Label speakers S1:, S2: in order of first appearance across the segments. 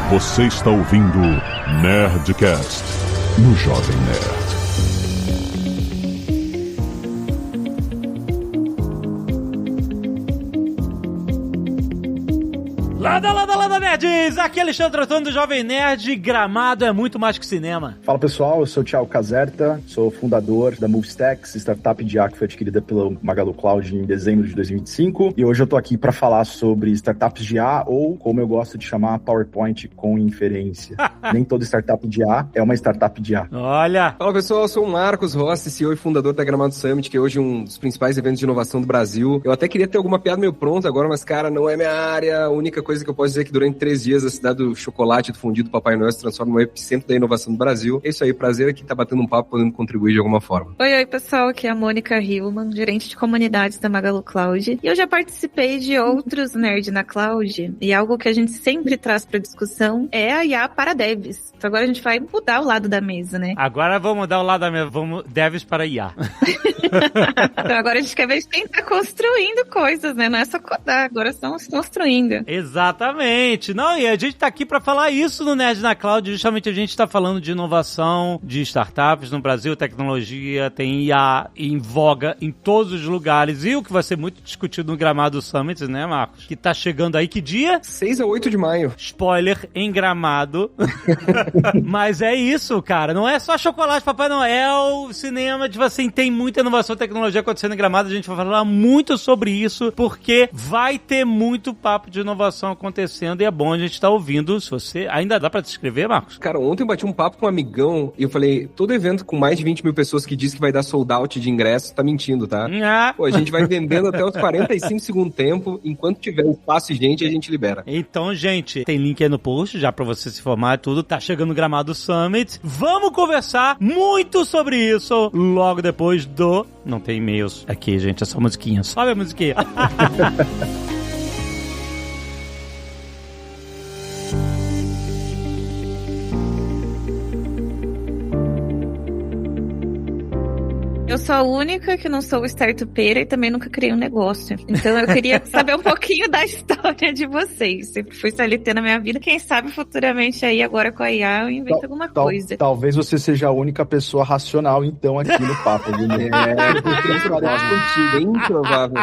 S1: Você está ouvindo Nerdcast no Jovem Nerd.
S2: Lada, nerds! Aqui é Alexandre Antônio do Jovem Nerd. Gramado é muito mais que cinema.
S3: Fala pessoal, eu sou o Thiago Caserta, sou fundador da MoveStacks, startup de IA que foi adquirida pela Magalu Cloud em dezembro de 2025. E hoje eu tô aqui para falar sobre startups de IA, ou como eu gosto de chamar, PowerPoint com inferência. Nem toda startup de IA é uma startup de IA.
S2: Olha!
S4: Fala pessoal, eu sou o Marcos Rossi, CEO e fundador da Gramado Summit, que é hoje um dos principais eventos de inovação do Brasil. Eu até queria ter alguma piada meio pronta agora, mas cara, não é minha área. A única coisa que eu posso dizer é que durante 3 dias a cidade do chocolate do fundido do Papai Noel se transforma no epicentro da inovação do Brasil. É isso aí, prazer aqui estar batendo um papo, podendo contribuir de alguma forma.
S5: Oi pessoal, aqui é a Mônica Hillman, gerente de comunidades da Magalu Cloud. E eu já participei de outros Nerd na Cloud, e algo que a gente sempre traz para discussão é a IA para devs. Então agora a gente vai mudar o lado da mesa, né?
S2: Agora vamos mudar o lado da mesa, vamos devs para IA.
S5: Então agora a gente quer ver quem tá construindo coisas, né? Não é só codar, agora estamos construindo.
S2: Exatamente. Não, e a gente tá aqui pra falar isso no Nerd na Cloud. Justamente a gente tá falando de inovação, de startups no Brasil, tecnologia, tem IA em voga em todos os lugares. E o que vai ser muito discutido no Gramado Summit, né, Marcos? Que tá chegando aí, que dia?
S4: 6 a 8 de maio.
S2: Spoiler, em Gramado. Mas é isso, cara. Não é só chocolate, Papai Noel, cinema, tipo assim, tem muita inovação e tecnologia acontecendo em Gramado. A gente vai falar muito sobre isso, porque vai ter muito papo de inovação acontecendo e é bom a gente estar ouvindo. Se você ainda dá pra te inscrever, Marcos?
S4: Cara, ontem eu bati um papo com um amigão e eu falei, todo evento com mais de 20 mil pessoas que diz que vai dar sold out de ingresso, tá mentindo, tá? Pô, a gente vai vendendo até os 45 segundo tempo, enquanto tiver espaço e gente, a gente libera.
S2: Então, gente, tem link aí no post, já pra você se informar e tudo, tá chegando o Gramado Summit. Vamos conversar muito sobre isso logo depois do... Não tem e-mails aqui, gente, é só musiquinha. Sobe a musiquinha.
S5: Eu sou a única que não sou startupeira e também nunca criei um negócio. Então eu queria saber um pouquinho da história de vocês. Sempre fui CLT na minha vida. Quem sabe futuramente aí, agora com a IA, eu invento alguma coisa.
S3: Talvez você seja a única pessoa racional, então, aqui no papo.
S4: Bem provável.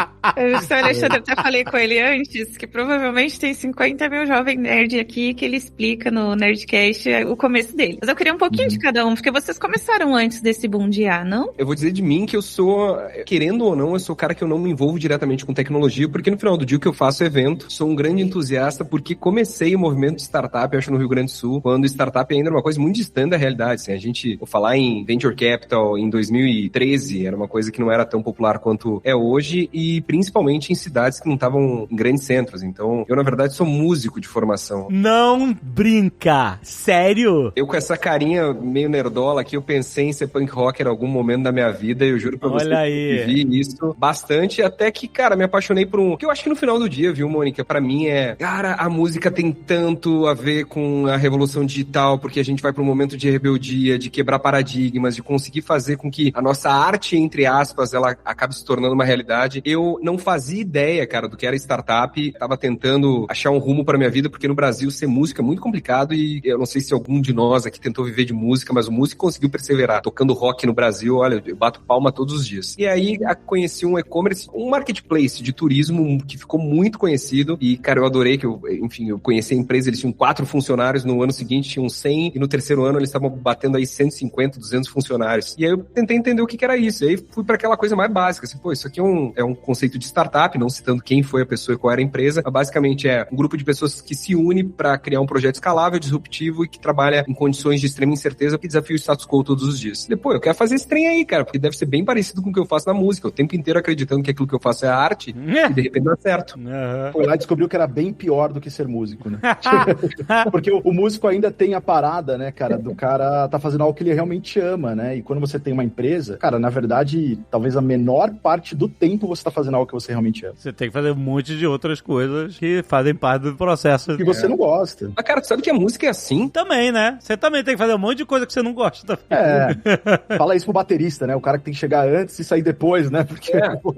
S5: O seu Alexandre, até falei com ele antes, que provavelmente tem 50 mil jovem nerd aqui, que ele explica no Nerdcast o começo dele. Mas eu queria um pouquinho de cada um, porque vocês começaram antes desse boom de IA, não?
S4: Eu vou dizer de mim que eu sou, querendo ou não, eu sou o cara que eu não me envolvo diretamente com tecnologia, porque no final do dia o que eu faço é evento. Sou um grande entusiasta porque comecei o movimento de startup, acho, no Rio Grande do Sul, quando startup ainda era uma coisa muito distante da realidade. Assim, a gente, vou falar em Venture Capital em 2013, era uma coisa que não era tão popular quanto é hoje, e principalmente em cidades que não estavam em grandes centros. Então, eu na verdade sou músico de formação.
S2: Não brinca! Sério?
S4: Eu com essa carinha meio nerdola aqui, eu pensei em ser punk rocker em algum momento da minha vida, eu juro pra você que vivi isso bastante, até que, cara, me apaixonei por um... que eu acho que no final do dia, viu, Mônica, pra mim é... Cara, a música tem tanto a ver com a revolução digital, porque a gente vai pra um momento de rebeldia, de quebrar paradigmas, de conseguir fazer com que a nossa arte, entre aspas, ela acabe se tornando uma realidade. Eu não fazia ideia, cara, do que era startup, tava tentando achar um rumo pra minha vida, porque no Brasil ser música é muito complicado e eu não sei se algum de nós aqui tentou viver de música, mas o músico conseguiu perseverar. Tocando rock no Brasil, olha, eu bato palma todos os dias. E aí conheci um e-commerce, um marketplace de turismo que ficou muito conhecido e, cara, eu adorei que eu conheci a empresa, eles tinham 4 funcionários, no ano seguinte tinham 100 e no terceiro ano eles estavam batendo aí 150, 200 funcionários. E aí eu tentei entender o que era isso. E aí fui para aquela coisa mais básica, assim, pô, isso aqui é um conceito de startup, não citando quem foi a pessoa e qual era a empresa, mas basicamente é um grupo de pessoas que se une para criar um projeto escalável, disruptivo e que trabalha em condições de extrema incerteza que desafia o status quo todos os dias. Depois, eu quero fazer esse trem aí, cara, porque deve ser bem parecido com o que eu faço na música. O tempo inteiro acreditando que aquilo que eu faço é arte e de repente dá certo.
S3: Foi lá e descobriu que era bem pior do que ser músico, né? Porque o músico ainda tem a parada, né, cara, do cara tá fazendo algo que ele realmente ama, né? E quando você tem uma empresa, cara, na verdade, talvez a menor parte do tempo você tá fazendo algo que você realmente ama.
S2: Você tem que fazer um monte de outras coisas que fazem parte do processo.
S3: Que você não gosta.
S4: Ah, cara, tu sabe que a música é assim?
S2: Também, né? Você também tem que fazer um monte de coisa que você não gosta.
S3: Fala isso pro baterista, né? O cara tem que chegar antes e sair depois, né? Porque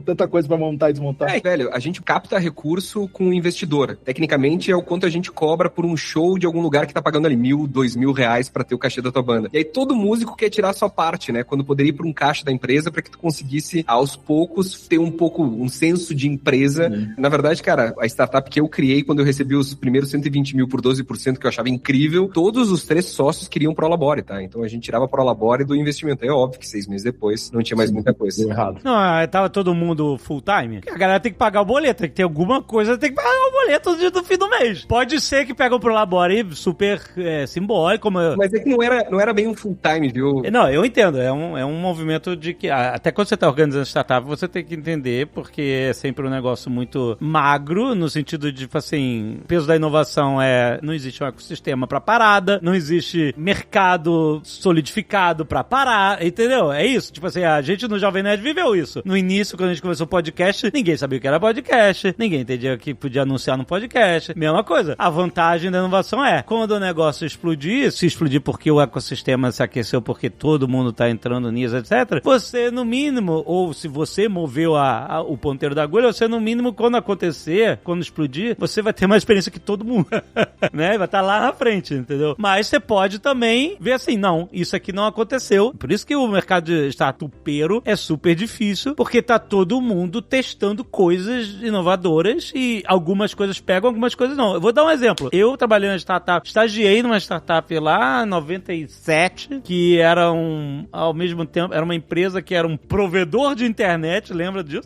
S3: tanta coisa pra montar e desmontar.
S4: Velho, a gente capta recurso com o investidor. Tecnicamente, é o quanto a gente cobra por um show de algum lugar que tá pagando ali R$1.000, R$2.000 pra ter o cachê da tua banda. E aí todo músico quer tirar a sua parte, né? Quando poderia ir pra um caixa da empresa pra que tu conseguisse, aos poucos, ter um senso de empresa. Na verdade, cara, a startup que eu criei, quando eu recebi os primeiros 120 mil por 12%, que eu achava incrível, todos os 3 sócios queriam Prolabore, tá? Então a gente tirava Prolabore do investimento. É óbvio que 6 meses depois não tinha mais muita coisa.
S3: Deu errado.
S2: Não, tava todo mundo full time. A galera tem que pagar o boleto, tem que ter alguma coisa, tem que pagar o boleto no fim do mês. Pode ser que pega o Prolabore super simbólico.
S4: Mas é que não era bem um full time, viu?
S2: Não, eu entendo. É um movimento de que até quando você tá organizando startup, você tem que entender, porque é sempre um negócio muito magro, no sentido de, assim, o peso da inovação não existe um ecossistema pra parada, não existe mercado solidificado pra parar, entendeu? É isso. Tipo assim, a gente no Jovem Nerd viveu isso. No início, quando a gente começou o podcast, ninguém sabia o que era podcast, ninguém entendia que podia anunciar no podcast. Mesma coisa. A vantagem da inovação quando o negócio explodir, se explodir porque o ecossistema se aqueceu, porque todo mundo tá entrando nisso, etc., você, no mínimo, ou se você moveu o ponteiro da agulha, você, no mínimo, quando acontecer, quando explodir, você vai ter mais experiência que todo mundo, né? Vai estar lá na frente, entendeu? Mas você pode também ver assim, não, isso aqui não aconteceu. Por isso que o mercado de startupeiro é super difícil, porque tá todo mundo testando coisas inovadoras e algumas coisas pegam, algumas coisas não. Eu vou dar um exemplo. Eu trabalhei na startup, estagiei numa startup lá em 97, que era ao mesmo tempo, era uma empresa que era um provedor de internet, lembra disso?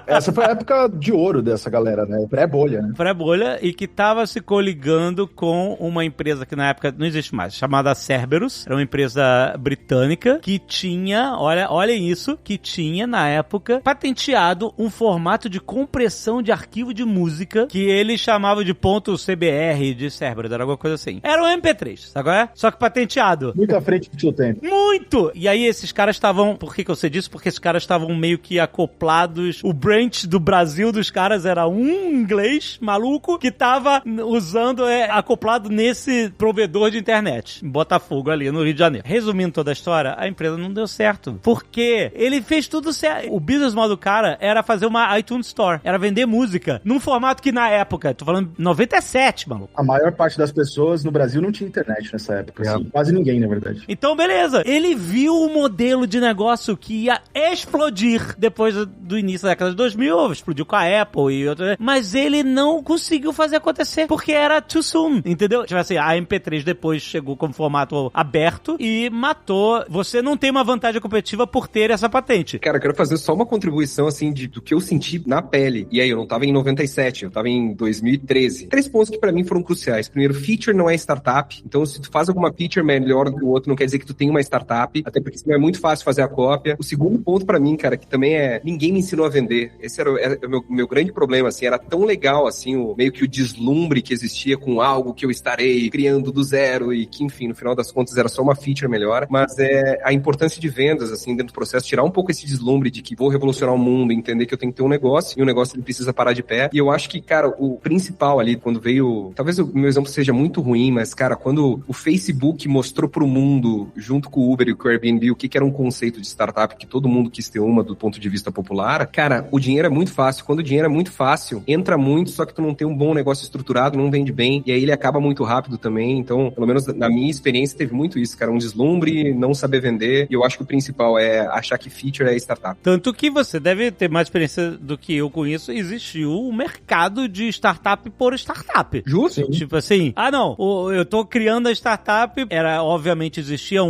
S3: Essa foi a época de ouro dessa galera, né? Pré-bolha, né?
S2: Pré-bolha, e que tava se coligando com uma empresa que na época não existe mais, chamada Cerberus. Era uma empresa britânica que tinha, olha isso, que tinha na época patenteado um formato de compressão de arquivo de música que ele chamava de .cbr de Cerberus, era alguma coisa assim. Era um MP3, sabe qual é? Só que patenteado.
S3: Muito à frente do seu tempo.
S2: Muito! E aí esses caras estavam, por que eu sei disso? Porque esses caras estavam meio que acoplados, o branch do Brasil dos caras era um inglês maluco que tava usando, acoplado nesse provedor de internet, em Botafogo ali no Rio de Janeiro. Resumindo toda a história, a empresa não deu certo. Porque ele fez tudo certo. O business model do cara era fazer uma iTunes Store, era vender música, num formato que na época, tô falando 97, maluco.
S3: A maior parte das pessoas no Brasil não tinha internet nessa época, assim. Quase ninguém, na verdade.
S2: Então, beleza. Ele viu o modelo de negócio que ia explodir depois do início da década de 2000, explodiu com a Apple e outras, mas ele não conseguiu fazer acontecer, porque era too soon, entendeu? Tipo assim, a MP3 depois chegou como formato aberto e matou. Você não tem uma vantagem competitiva por ter essa patente.
S4: Cara, eu quero fazer só uma contribuição, assim, do que eu senti na pele. E aí, eu não tava em 97, eu tava em 2013. 3 pontos que pra mim foram cruciais. Primeiro, feature não é startup. Então, se tu faz alguma feature melhor do que o outro, não quer dizer que tu tem uma startup. Até porque senão é muito fácil fazer a cópia. O segundo ponto pra mim, cara, que também ninguém me ensinou a vender. Esse era o meu grande problema, assim. Era tão legal, assim, meio que o deslumbre que existia com algo que eu estarei criando do zero e que, enfim, no final das contas era só uma feature melhor. Mas a importância de vendas, assim, dentro do processo, tirar um pouco esse deslumbre de que vou revolucionar o mundo, entender que eu tenho que ter um negócio, e o negócio ele precisa parar de pé. E eu acho que, cara, o principal ali, quando veio... Talvez o meu exemplo seja muito ruim, mas, cara, quando o Facebook mostrou pro mundo, junto com o Uber e com o Airbnb, o que era um conceito de startup, que todo mundo quis ter uma do ponto de vista popular, cara, o dinheiro é muito fácil. Quando o dinheiro é muito fácil, entra muito, só que tu não tem um bom negócio estruturado, não vende bem, e aí ele acaba muito rápido também. Então, pelo menos na minha experiência, teve muito isso, cara, um deslumbre, não saber vender, e eu acho que o principal é achar que feature é startup.
S2: Tanto que você deve ter mais experiência do que eu com isso, existiu um mercado de startup por startup.
S4: Justo?
S2: Tipo assim, não, eu tô criando a startup, obviamente existia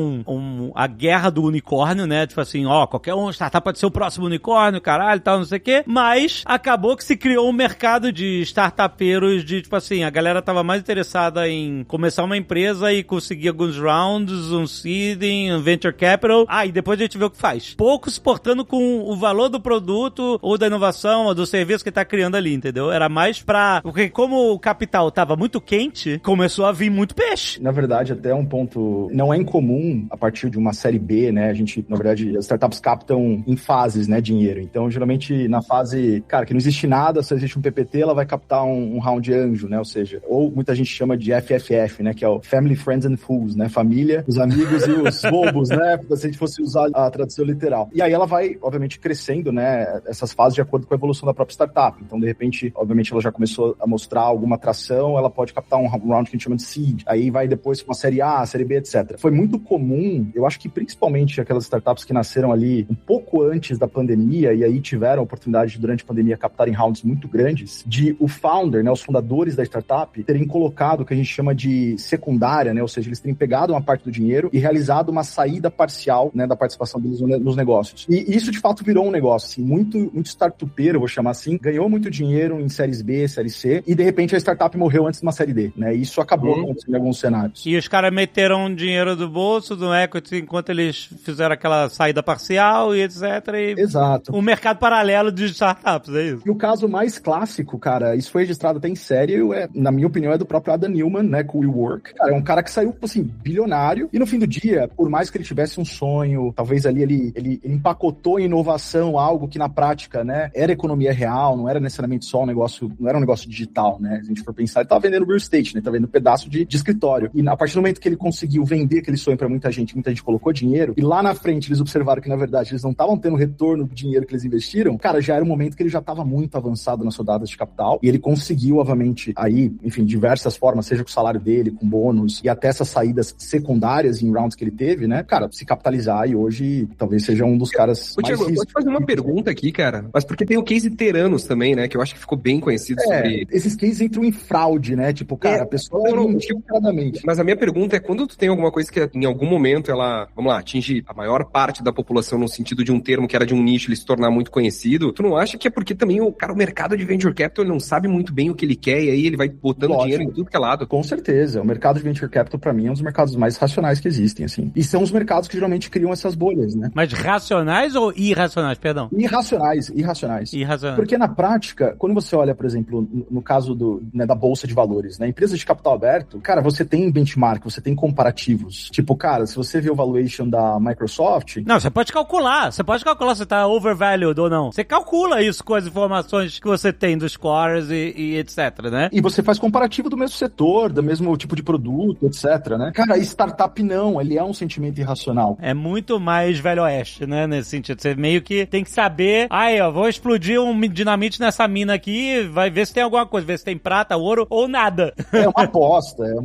S2: a guerra do unicórnio, né? Tipo assim, qualquer startup pode ser o próximo unicórnio, caralho, tal, não sei o quê, mas acabou que se criou um mercado de startupeiros de, tipo assim, a galera tava mais interessada em começar uma empresa e conseguir alguns rounds, um seeding, um venture capital, e depois a gente vê o que faz. Pouco se portando com o valor do produto, ou da inovação, ou do serviço que tá criando ali, entendeu? Era mais porque como o capital tava muito quente, começou a vir muito peixe.
S3: Na verdade, até um ponto, não é incomum, a partir de uma série B, né, a gente, na verdade, as startups captam em fases, né, dinheiro. Então, geralmente, na fase, cara, que não existe nada, só existe um PPT, ela vai captar um round anjo, né, ou seja, ou muita gente chama de FFF, né, que é o Family, Friends and Fools, né, família, os amigos e os bobos, né, se a gente fosse usar a tradução literal. E aí ela vai, obviamente, crescendo, né, essas fases de acordo com a evolução da própria startup. Então, de repente, obviamente, ela já começou a mostrar alguma atração, ela pode captar um round que a gente chama de seed. Aí vai depois com a série A, série B, etc. Foi muito comum, eu acho que principalmente aquelas startups que nasceram ali um pouco antes da pandemia e aí tiveram a oportunidade durante a pandemia captarem rounds muito grandes, de o founder, né, os fundadores da startup, terem colocado o que a gente chama de secundária, né, ou seja, eles terem pegado uma parte do dinheiro e realizado uma saída parcial, né, da participação deles nos negócios. E isso, de fato, virou um negócio, assim, muito startupeiro, eu vou chamar assim, ganhou muito dinheiro em séries B, série C, e de repente a startup morreu antes de uma série D, né, e isso acabou acontecendo em alguns cenários.
S2: E os caras meteram dinheiro do bolso, do equity, enquanto eles fizeram aquela saída parcial e etc. E
S3: exato.
S2: Um mercado paralelo de startups, é isso?
S3: E o caso mais clássico, cara, isso foi registrado até em série, na minha opinião, é do próprio Adam Neumann, né, com o WeWork. Cara, é um cara que saiu, assim, bilionário, e no fim do dia, por mais que ele tivesse um sonho, talvez ali ele empacotou em inovação algo que na prática, né, era economia real, não era necessariamente só um negócio, não era um negócio digital, né, se a gente for pensar, ele tava vendendo real estate, né, tava vendendo um pedaço de escritório, e a partir do momento que ele conseguiu vender aquele sonho pra muita gente colocou dinheiro, e lá na frente eles observaram que, na verdade, eles não estavam tendo retorno do dinheiro que eles investiram, cara, já era um momento que ele já estava muito avançado nas rodadas de capital, e ele conseguiu, obviamente, aí, enfim, diversas formas, seja com o salário dele, com bônus, e até essas saídas secundárias em rounds que ele teve, né, cara, se capitalizar, e hoje talvez seja um dos caras mais...
S4: Thiago, eu vou te fazer uma pergunta aqui, cara, mas porque tem o case Teranos também, né, que eu acho que ficou bem conhecido sobre...
S3: esses cases entram em fraude, né, tipo, cara, a pessoa mentiu claramente.
S4: Mas a minha pergunta é, quando tu tem alguma coisa que em algum momento ela, vamos lá, atinge a maior parte da população no sentido de um termo que era de um nicho, ele se tornar muito conhecido, tu não acha que é porque também o mercado de venture capital, ele não sabe muito bem o que ele quer e aí ele vai botando dinheiro em tudo que é lado?
S3: Com certeza. O mercado de venture capital, pra mim, é um dos mercados mais racionais que existem, assim. E são os mercados que geralmente criam essas bolhas, né?
S2: Mas racionais ou irracionais, perdão?
S3: Irracionais. Porque na prática, quando você olha, por exemplo, no caso da Bolsa de Valores, né? Empresas de capital aberto, cara, você tem benchmark, você tem comparativos. Tipo, cara, se você vê o valuation da Microsoft...
S2: Não, você pode calcular se tá overvalued ou não. Você calcula isso com as informações que você tem dos scores e etc, né?
S3: E você faz comparativo do mesmo setor, do mesmo tipo de produto, etc, né? Cara, startup não, ele é um sentimento irracional.
S2: É muito mais velho oeste, né, nesse sentido. Você meio que tem que saber, vou explodir um dinamite nessa mina aqui, vai ver se tem alguma coisa, ver se tem prata, ouro ou nada.
S3: É uma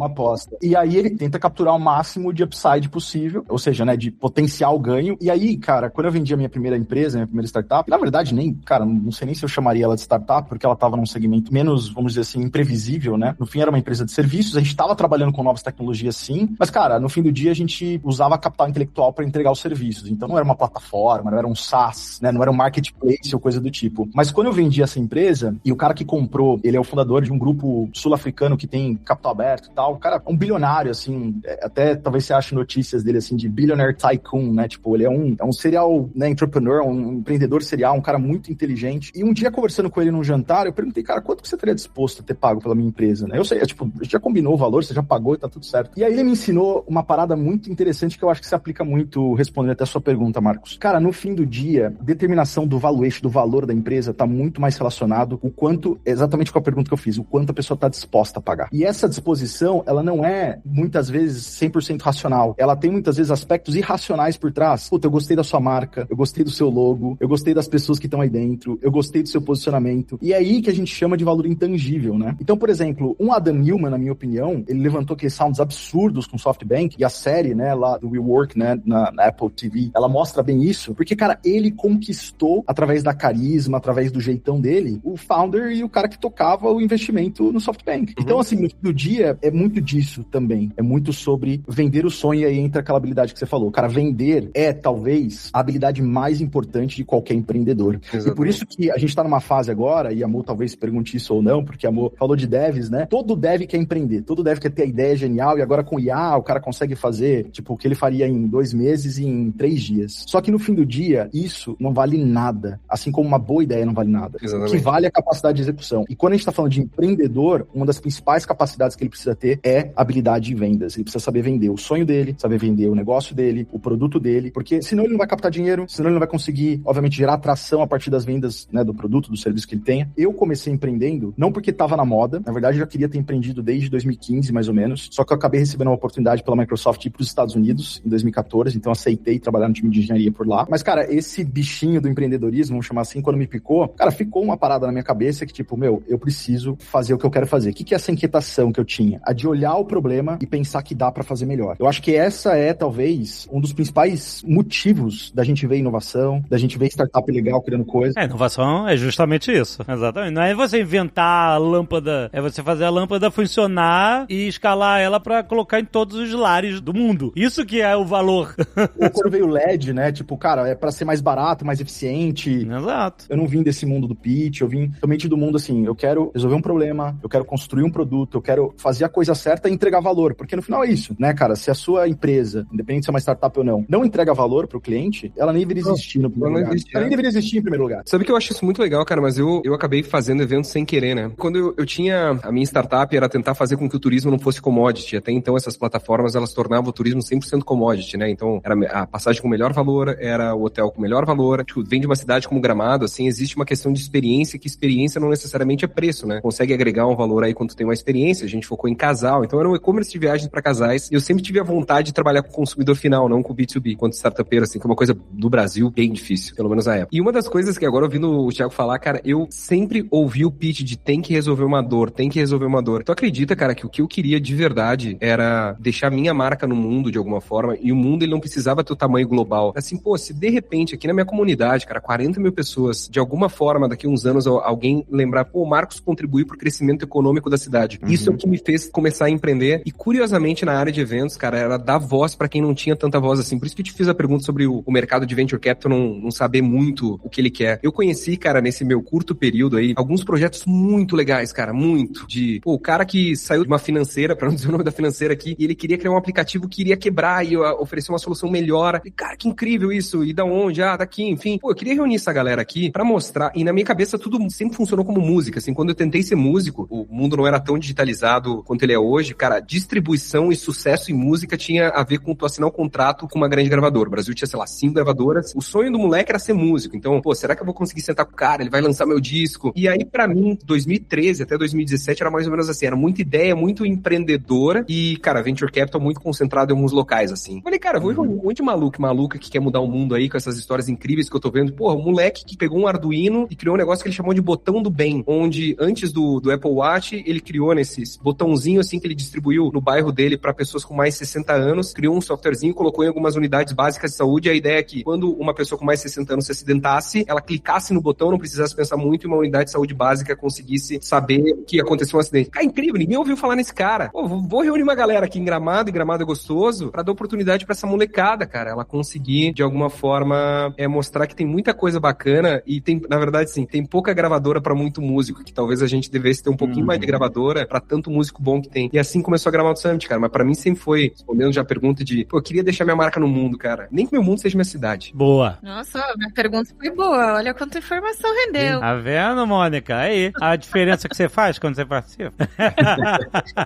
S3: aposta. E aí ele tenta capturar o máximo de upside possível, ou seja, né, de potencial ganho. E aí, cara, quando eu vendi a minha primeira empresa, minha primeira startup, na verdade não sei nem se eu chamaria ela de startup, porque ela estava num segmento menos, vamos dizer assim, imprevisível, né? No fim era uma empresa de serviços, a gente estava trabalhando com novas tecnologias sim, mas, cara, no fim do dia a gente usava capital intelectual para entregar os serviços. Então não era uma plataforma, não era um SaaS, né? Não era um marketplace ou coisa do tipo. Mas quando eu vendi essa empresa, e o cara que comprou, ele é o fundador de um grupo sul-africano que tem capital aberto e tal, o cara é um bilionário, assim, até talvez você ache notícias dele, assim, de billionaire tycoon, né? Tipo, ele é um serial, né, entrepreneur, um empreendedor serial, um cara muito inteligente. E um dia, conversando com ele num jantar, eu perguntei, cara, quanto que você teria disposto a ter pago pela minha empresa, né? Eu sei, tipo, a gente já combinou o valor, você já pagou e tá tudo certo. E aí ele me ensinou uma parada muito interessante que eu acho que se aplica muito, respondendo até a sua pergunta, Marcos. Cara, no fim do dia, determinação do valuation, do valor da empresa, tá muito mais relacionado o quanto, exatamente com a pergunta que eu fiz, o quanto a pessoa tá disposta a pagar. E essa disposição, ela não é, muitas vezes, 100% racional. Ela tem, muitas vezes, aspectos irracionais por trás. Puta, eu gostei da sua marca, eu gostei do seu logo, eu gostei das pessoas que estão aí dentro, eu gostei do seu posicionamento. E é aí que a gente chama de valor intangível, né? Então, por exemplo, um Adam Neumann, na minha opinião, ele levantou aqueles sounds absurdos com SoftBank, e a série, né, lá do WeWork, né, na Apple TV, ela mostra bem isso, porque, cara, ele conquistou, através da carisma, através do jeitão dele, o founder e o cara que tocava o investimento no SoftBank. Então, assim, no fim do dia, é muito disso também. É muito sobre vender o sonho, e aí entra aquela habilidade que você falou. Cara, vender é, talvez, a habilidade mais importante de qualquer empreendedor. Exatamente. E por isso que a gente tá numa fase agora, e a Mo talvez pergunte isso ou não, porque a Mo falou de devs, né? Todo dev quer empreender, todo dev quer ter a ideia genial, e agora com IA, o cara consegue fazer, tipo, o que ele faria em 2 meses e em 3 dias. Só que no fim do dia, isso não vale nada. Assim como uma boa ideia não vale nada. Exatamente. O que vale é a capacidade de execução. E quando a gente tá falando de empreendedor, uma das principais capacidades que ele precisa ter é habilidade de vendas. Ele precisa saber vender o sonho dele, saber vender o negócio dele, o produto dele, porque senão ele não vai captar dinheiro, senão ele não vai conseguir, obviamente, gerar atração a partir das vendas, né, do produto, do serviço que ele tenha. Eu comecei empreendendo, não porque tava na moda, na verdade eu já queria ter empreendido desde 2015, mais ou menos, só que eu acabei recebendo uma oportunidade pela Microsoft ir para os Estados Unidos, em 2014, então aceitei trabalhar no time de engenharia por lá. Mas, cara, esse bichinho do empreendedorismo, vamos chamar assim, quando me picou, cara, ficou uma parada na minha cabeça que, tipo, eu preciso fazer o que eu quero fazer. O que é essa inquietação que eu tinha? A de olhar o problema e pensar que dá pra fazer melhor. Eu acho que essa é, talvez, um dos principais motivos da gente ver inovação, da gente ver startup legal criando coisa.
S2: Inovação é justamente isso. Exatamente. Não é você inventar a lâmpada, é você fazer a lâmpada funcionar e escalar ela pra colocar em todos os lares do mundo. Isso que é o valor.
S3: Ou quando veio o LED, né? Tipo, cara, é pra ser mais barato, mais eficiente.
S2: Exato.
S3: Eu não vim desse mundo do pitch, eu vim realmente do mundo assim, eu quero resolver um problema, eu quero construir um produto, eu quero fazer a coisa certa e entregar valor, porque no final é isso, né, cara? Se a sua empresa, independente se é uma startup ou não entrega valor pro cliente, ela nem deveria existir no primeiro lugar. Ela nem deveria existir em primeiro lugar.
S4: Sabe que eu acho isso muito legal, cara, mas eu acabei fazendo eventos sem querer, né? Quando eu tinha a minha startup, era tentar fazer com que o turismo não fosse commodity. Até então, essas plataformas, elas tornavam o turismo 100% commodity, né? Então, era a passagem com melhor valor, era o hotel com melhor valor. Tipo, vem de uma cidade como Gramado, assim, existe uma questão de experiência, que experiência não necessariamente é preço, né? Consegue agregar um valor aí quando tu tem uma experiência. A gente focou em casal. Então, era um e-commerce de viagens para casais. E eu sempre tive a vontade de trabalhar com o consumidor final, não com o B2B. Quanto startupeiro, assim, que é uma coisa do Brasil bem difícil, pelo menos na época. E uma das coisas que agora, ouvindo o Thiago falar, cara, eu sempre ouvi o pitch de tem que resolver uma dor, tem que resolver uma dor. Tu acredita, cara, que o que eu queria de verdade era deixar minha marca no mundo de alguma forma, e o mundo ele não precisava ter o tamanho global. Assim, pô, se de repente aqui na minha comunidade, cara, 40 mil pessoas, de alguma forma, daqui a uns anos, alguém lembrar, pô, o Marcos contribuiu pro crescimento econômico da cidade. Isso é o que me fez começar a empreender. E curiosamente, na área de eventos, cara, era dar voz pra quem não tinha tanta voz assim. Por isso que eu te fiz a pergunta sobre o mercado de venture capital não saber muito o que ele quer. Eu conheci, cara, nesse meu curto período aí, alguns projetos muito legais, cara, muito. De, pô, o cara que saiu de uma financeira, pra não dizer o nome da financeira aqui, e ele queria criar um aplicativo que iria quebrar e oferecer uma solução melhor. E, cara, que incrível isso. E da onde? Daqui, enfim. Pô, eu queria reunir essa galera aqui pra mostrar. E na minha cabeça tudo sempre funcionou como música, assim. Quando eu tentei ser músico, o mundo não era tão digitalizado quanto ele é hoje. Cara, distribuição e sucesso em música tinha a ver com tu assinar um contrato com uma grande gravadora. O Brasil tinha, sei lá, 5 gravadoras. O sonho do moleque era ser músico. Então, pô, será que eu vou conseguir sentar com o cara? Ele vai lançar meu disco. E aí, pra mim, 2013 até 2017 era mais ou menos assim. Era muita ideia, muito empreendedora e, cara, venture capital muito concentrado em alguns locais, assim. Falei, cara, vou reunir um monte de maluca que quer mudar o mundo aí com essas histórias incríveis que eu tô vendo. Porra, um moleque que pegou um Arduino e criou um negócio que ele chamou de botão do bem, onde antes do Apple Watch, ele criou nesses botãozinho assim que ele distribuiu no bairro dele pra pessoas com mais de 60 anos, criou um softwarezinho, colocou em algumas unidades básicas de saúde. A ideia é que quando uma pessoa com mais de 60 anos se acidentasse, ela clicasse no botão, não precisasse pensar muito, e uma unidade de saúde básica conseguisse saber que aconteceu um acidente. Cara, incrível, ninguém ouviu falar nesse cara. Pô, vou reunir uma galera aqui em Gramado, e Gramado é gostoso, pra dar oportunidade pra essa molecada, cara. Ela conseguir, de alguma forma, mostrar que tem muita coisa bacana e tem, na verdade, sim, tem pouca gravadora pra muito músico, que talvez a gente devesse ter um pouquinho mais de gravadora pra tanto músico bom que tem. E assim começou a Gramado Summit, cara. Mas pra mim sempre foi, respondendo já a pergunta de, pô, eu queria deixar minha marca no mundo, cara. Nem que meu mundo seja minha cidade.
S2: Boa.
S5: Nossa, minha pergunta foi boa. Olha quanta informação rendeu.
S2: Tá vendo, Mônica? Aí, a diferença que você faz quando você participa.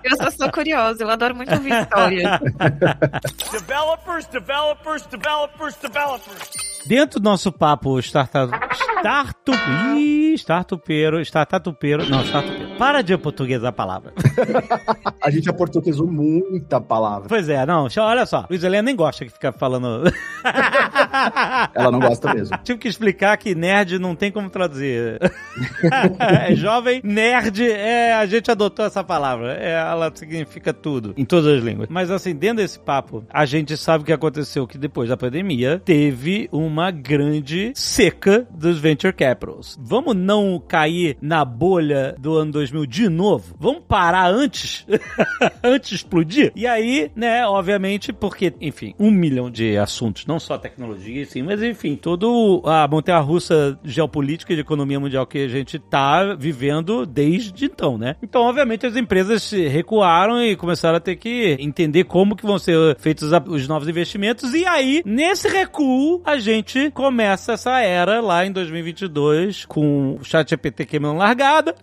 S5: Eu só sou curiosa, eu adoro muito ouvir história.
S6: Developers.
S2: Dentro do nosso papo startupeiro. Para de portuguesar a palavra.
S3: A gente aportuguesou muita palavra.
S2: Pois é, não, olha só. Luiz Helena nem gosta que fica falando.
S3: Ela não gosta mesmo.
S2: Tive que explicar que nerd não tem como traduzir. É jovem, nerd, a gente adotou essa palavra. Ela significa tudo, em todas as línguas. Mas assim, dentro desse papo, a gente sabe o que aconteceu, que depois da pandemia, teve uma grande seca dos venture capitals. Vamos não cair na bolha do ano 2000 de novo? Vamos parar antes? Antes de explodir? E aí, né, obviamente, porque, enfim, 1 milhão de assuntos, não só tecnologia, sim, mas enfim, toda a montanha-russa geopolítica e de economia mundial que a gente tá vivendo desde então, né? Então, obviamente, as empresas recuaram e começaram a ter que entender como que vão ser feitos os novos investimentos, e aí, nesse recuo, a gente começa essa era lá em 2022 com o ChatGPT queimando largada.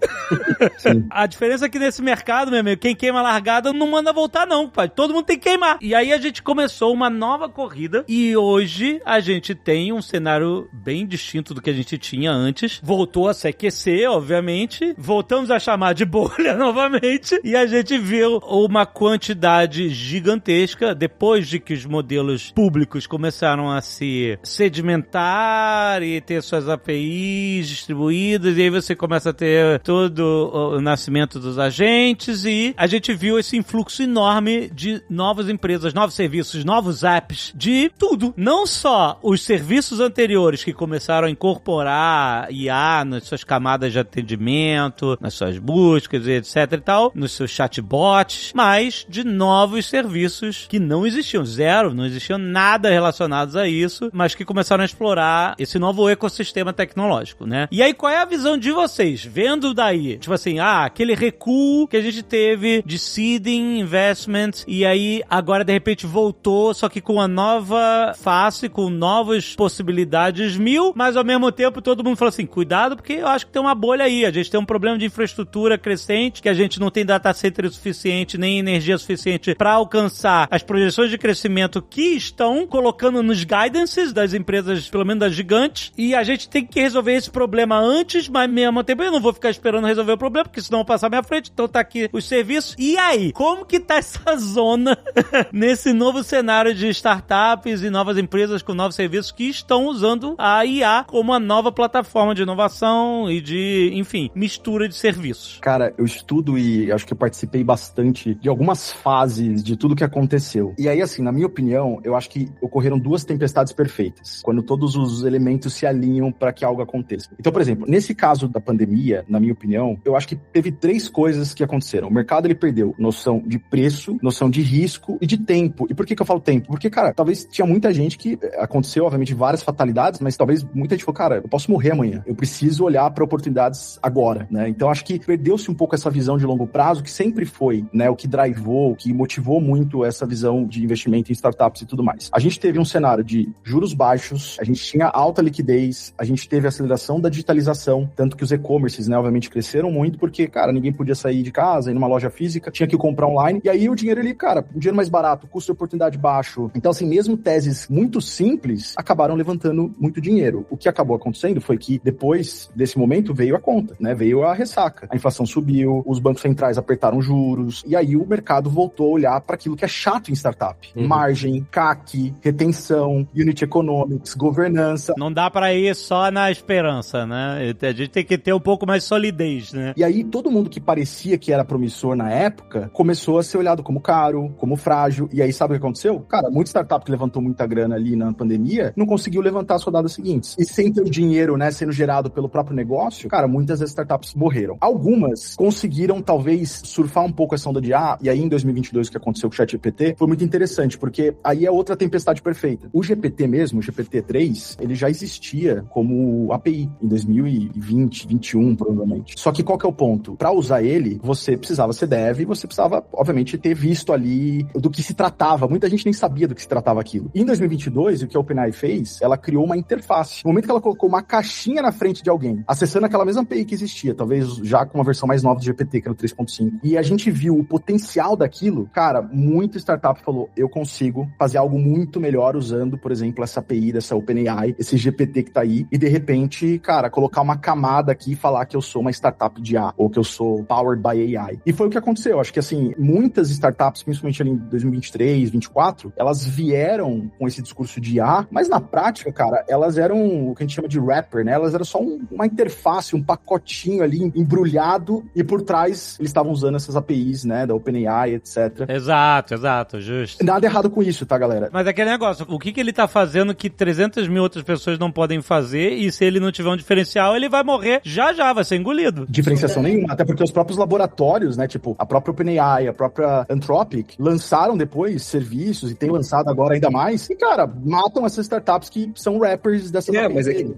S2: A diferença é que nesse mercado, meu amigo, quem queima largada não manda voltar não, pai. Todo mundo tem que queimar. E aí a gente começou uma nova corrida e hoje a gente tem um cenário bem distinto do que a gente tinha antes. Voltou a se aquecer, obviamente. Voltamos a chamar de bolha novamente. E a gente viu uma quantidade gigantesca, depois de que os modelos públicos começaram a se sedimentar e ter suas APIs distribuídas, e aí você começa a ter todo o nascimento dos agentes, e a gente viu esse influxo enorme de novas empresas, novos serviços, novos apps, de tudo. Não só os serviços anteriores que começaram a incorporar IA nas suas camadas de atendimento, nas suas buscas, etc e tal, nos seus chatbots, mas de novos serviços que não existiam, não existiam nada relacionados a isso, mas que começaram a explorar esse novo ecossistema tecnológico, né? E aí, qual é a visão de vocês? Vendo daí, tipo assim, aquele recuo que a gente teve de seeding, investment, e aí agora de repente voltou, só que com uma nova face, com novas possibilidades mil, mas ao mesmo tempo todo mundo falou assim, cuidado porque eu acho que tem uma bolha aí, a gente tem um problema de infraestrutura crescente, que a gente não tem data center suficiente, nem energia suficiente para alcançar as projeções de crescimento que estão colocando nos guidances das empresas, pelo menos das gigantes, e a gente tem que resolver esse problema antes, mas ao mesmo tempo eu não vou ficar esperando resolver o problema, porque senão eu vou passar à minha frente, então tá aqui os serviços. E aí, como que tá essa zona nesse novo cenário de startups e novas empresas com novos serviços que estão usando a IA como uma nova plataforma de inovação e de, enfim, mistura de serviços?
S3: Cara, eu estudo e acho que eu participei bastante de algumas fases de tudo que aconteceu. E aí, assim, na minha opinião, eu acho que ocorreram duas tempestades perfeitas, quando todos os elementos se alinham para que algo aconteça. Então, por exemplo, nesse caso da pandemia, na minha opinião, eu acho que teve três coisas que aconteceram. O mercado, ele perdeu noção de preço, noção de risco e de tempo. E por que eu falo tempo? Porque, cara, talvez tinha muita gente que aconteceu, obviamente, várias fatalidades, mas talvez muita gente falou, cara, eu posso morrer amanhã. Eu preciso olhar para oportunidades agora, né? Então, acho que perdeu-se um pouco essa visão de longo prazo, que sempre foi, né, o que drivou, o que motivou muito essa visão de investimento em startups e tudo mais. A gente teve um cenário de juros baixos, a gente tinha alta liquidez, a gente teve a aceleração da digitalização, tanto que os e-commerces, né, obviamente cresceram muito, porque, cara, ninguém podia sair de casa, ir numa loja física, tinha que comprar online, e aí o dinheiro ali, cara, o dinheiro mais barato, custo de oportunidade baixo. Então, assim, mesmo teses muito simples, acabaram levantando muito dinheiro. O que acabou acontecendo foi que, depois desse momento, veio a conta, né, veio a ressaca. A inflação subiu, os bancos centrais apertaram juros, e aí o mercado voltou a olhar para aquilo que é chato em startup. Margem, CAC, retenção, unit economics, governança.
S2: Não dá para ir só na esperança, né? A gente tem que ter um pouco mais de solidez, né?
S3: E aí todo mundo que parecia que era promissor na época começou a ser olhado como caro, como frágil. E aí sabe o que aconteceu? Cara, muita startup que levantou muita grana ali na pandemia não conseguiu levantar as rodadas seguintes. E sem ter o dinheiro, né, sendo gerado pelo próprio negócio, cara, muitas das startups morreram. Algumas conseguiram talvez surfar um pouco essa onda de e aí em 2022 o que aconteceu com o ChatGPT foi muito interessante, porque aí é outra tempestade perfeita. O GPT mesmo, o GPT-3, ele já existia como API em 2020, 2021, provavelmente. Só que qual que é o ponto? Para usar ele, você precisava ser dev, você precisava, obviamente, ter visto ali do que se tratava. Muita gente nem sabia do que se tratava aquilo. E em 2022, o que a OpenAI fez, ela criou uma interface. No momento que ela colocou uma caixinha na frente de alguém, acessando aquela mesma API que existia, talvez já com uma versão mais nova do GPT, que era o 3.5, e a gente viu o potencial daquilo, cara, muita startup falou, eu consigo fazer algo muito melhor usando, por exemplo, essa API dessa OpenAI, esse GPT que tá aí, e de repente, cara, colocar uma camada aqui e falar que eu sou uma startup de IA, ou que eu sou powered by AI. E foi o que aconteceu. Acho que, assim, muitas startups, principalmente ali em 2023, 2024, elas vieram com esse discurso de IA, mas na prática, cara, elas eram o que a gente chama de wrapper, né? Elas eram só uma interface, um pacotinho ali embrulhado, e por trás eles estavam usando essas APIs, né, da OpenAI, etc.
S2: Exato, justo.
S3: Nada errado com isso, tá, galera?
S2: Mas aquele negócio, o que ele tá fazendo que 300 mil outras pessoas não podem fazer, e se ele não tiver um diferencial, ele vai morrer já, vai ser engolido.
S3: Diferenciação nenhuma, até porque os próprios laboratórios, né, tipo, a própria OpenAI, a própria Anthropic, lançaram depois serviços, e tem lançado agora ainda mais, e, cara, matam essas startups que são rappers dessa...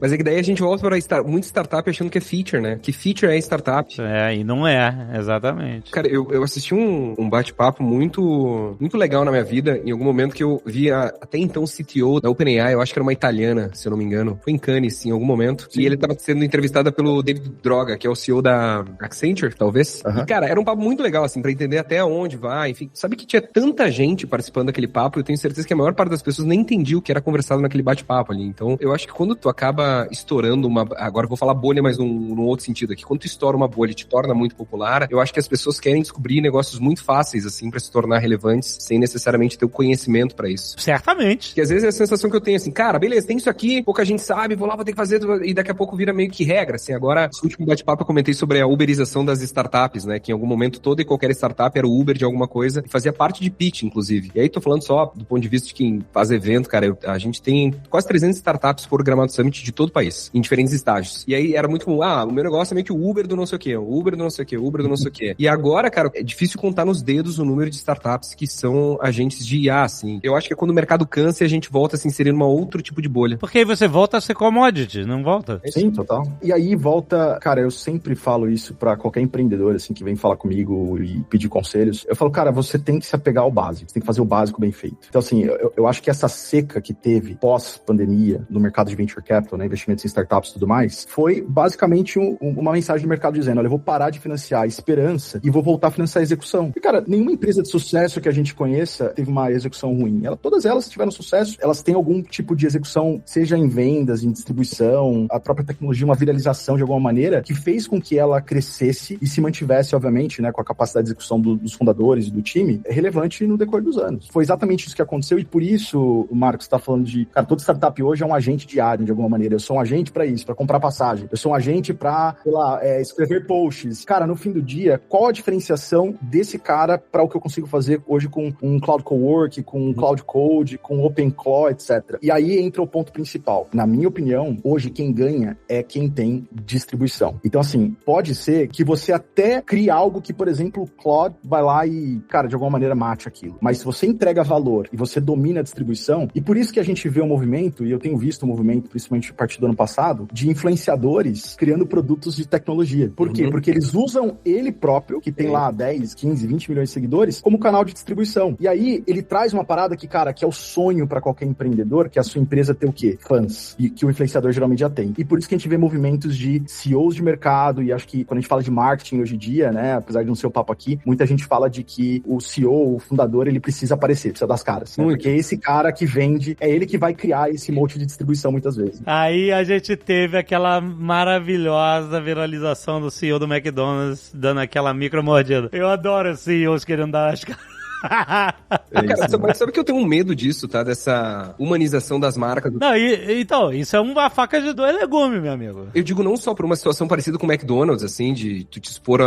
S4: Mas é que daí a gente volta para muita startup achando que é feature, né? Que feature é startup.
S2: E não é, exatamente.
S4: Cara, eu assisti um bate-papo muito legal na minha vida, em algum momento que eu vi até então o CTO da OpenAI, eu acho que era uma italiana, se eu não me engano, foi em Cannes, em algum momento, e ele tava sendo entrevistado pelo David Droga, que é o CEO da Accenture, talvez. E, cara, era um papo muito legal, assim, pra entender até onde vai, enfim. Sabe que tinha tanta gente participando daquele papo, eu tenho certeza que a maior parte das pessoas nem entendia o que era conversado naquele bate-papo ali. Então, eu acho que quando tu acaba estourando agora eu vou falar bolha, mas num outro sentido aqui. Quando tu estoura uma bolha e te torna muito popular, eu acho que as pessoas querem descobrir negócios muito fáceis, assim, pra se tornar relevantes, sem necessariamente ter o conhecimento pra isso.
S2: Certamente.
S4: Porque às vezes é a sensação que eu tenho, assim, cara, beleza, tem isso aqui, pouca gente sabe, vou lá, vou ter que fazer, e daqui a pouco vira meio que regra, assim. Agora, no último bate-papo eu comentei sobre a uberização das startups, né, que em algum momento toda e qualquer startup era o Uber de alguma coisa, e fazia parte de pitch, inclusive. E aí tô falando só do ponto de vista de quem faz evento, cara, a gente tem quase 300 startups por Gramado Summit de todo o país, em diferentes estágios. E aí era muito comum, o meu negócio é meio que o Uber do não sei o quê, o Uber do não sei o quê, o Uber do não sei o quê. E agora, cara, é difícil contar nos dedos o número de startups que são agentes de IA, assim. Eu acho que é quando o mercado cansa e a gente volta a se inserir numa outro tipo de bolha.
S2: Porque aí você volta a ser commodity, não volta?
S3: Sim, total. E aí volta, cara, eu sempre falo isso pra qualquer empreendedor, assim, que vem falar comigo e pedir conselhos. Eu falo, cara, você tem que se apegar ao básico, você tem que fazer o básico bem feito. Então, assim, eu acho que essa seca que teve pós-pandemia no mercado de venture capital, né, investimentos em startups e tudo mais, foi basicamente uma mensagem do mercado dizendo, olha, eu vou parar de financiar a esperança e vou voltar a financiar a execução. E, cara, nenhuma empresa de sucesso que a gente conheça teve uma execução ruim. Todas elas tiveram sucesso, elas têm algum tipo de execução, seja em vendas, em distribuição, a própria tecnologia, uma viralização de alguma maneira, que fez com que ela crescesse e se mantivesse, obviamente, né, com a capacidade de execução dos fundadores e do time, relevante no decorrer dos anos. Foi exatamente isso que aconteceu e por isso, o Marcos está falando de, cara, toda startup hoje é um agente diário, de alguma maneira. Eu sou um agente para isso, para comprar passagem. Eu sou um agente para, sei lá, escrever posts. Cara, no fim do dia, qual a diferenciação desse cara para o que eu consigo fazer hoje com um Cloud Cowork, com um Cloud Code, com OpenClaw, etc. E aí entra o ponto principal. Na minha opinião, hoje quem ganha é quem tem distribuição. Então, assim, pode ser que você até crie algo que, por exemplo, o Claude vai lá e, cara, de alguma maneira mate aquilo. Mas se você entrega valor e você domina a distribuição, e por isso que a gente vê um movimento, e eu tenho visto um movimento, principalmente a partir do ano passado, de influenciadores criando produtos de tecnologia. Por quê? Porque eles usam ele próprio, que tem lá 10, 15, 20 milhões de seguidores, como canal de distribuição. E aí, ele traz uma parada que, cara, que é o sonho para qualquer empreendedor, que a sua empresa ter o quê? Fãs. E que o influenciador geralmente já tem. E por isso que a gente vê movimentos de CEOs de mercado, e acho que quando a gente fala de marketing hoje em dia, né, apesar de não ser o papo aqui, muita gente fala de que o CEO, o fundador, ele precisa aparecer, precisa das caras. Né? Porque esse cara que vende, é ele que vai criar esse monte de distribuição muitas vezes.
S2: Aí a gente teve aquela maravilhosa viralização do CEO do McDonald's dando aquela micro mordida. Eu adoro CEOs querendo dar as caras.
S4: Cara, sabe que eu tenho um medo disso, tá? Dessa humanização das marcas.
S2: Não, então, isso é uma faca de dois legumes, meu amigo.
S4: Eu digo não só por uma situação parecida com o McDonald's, assim, de tu te expor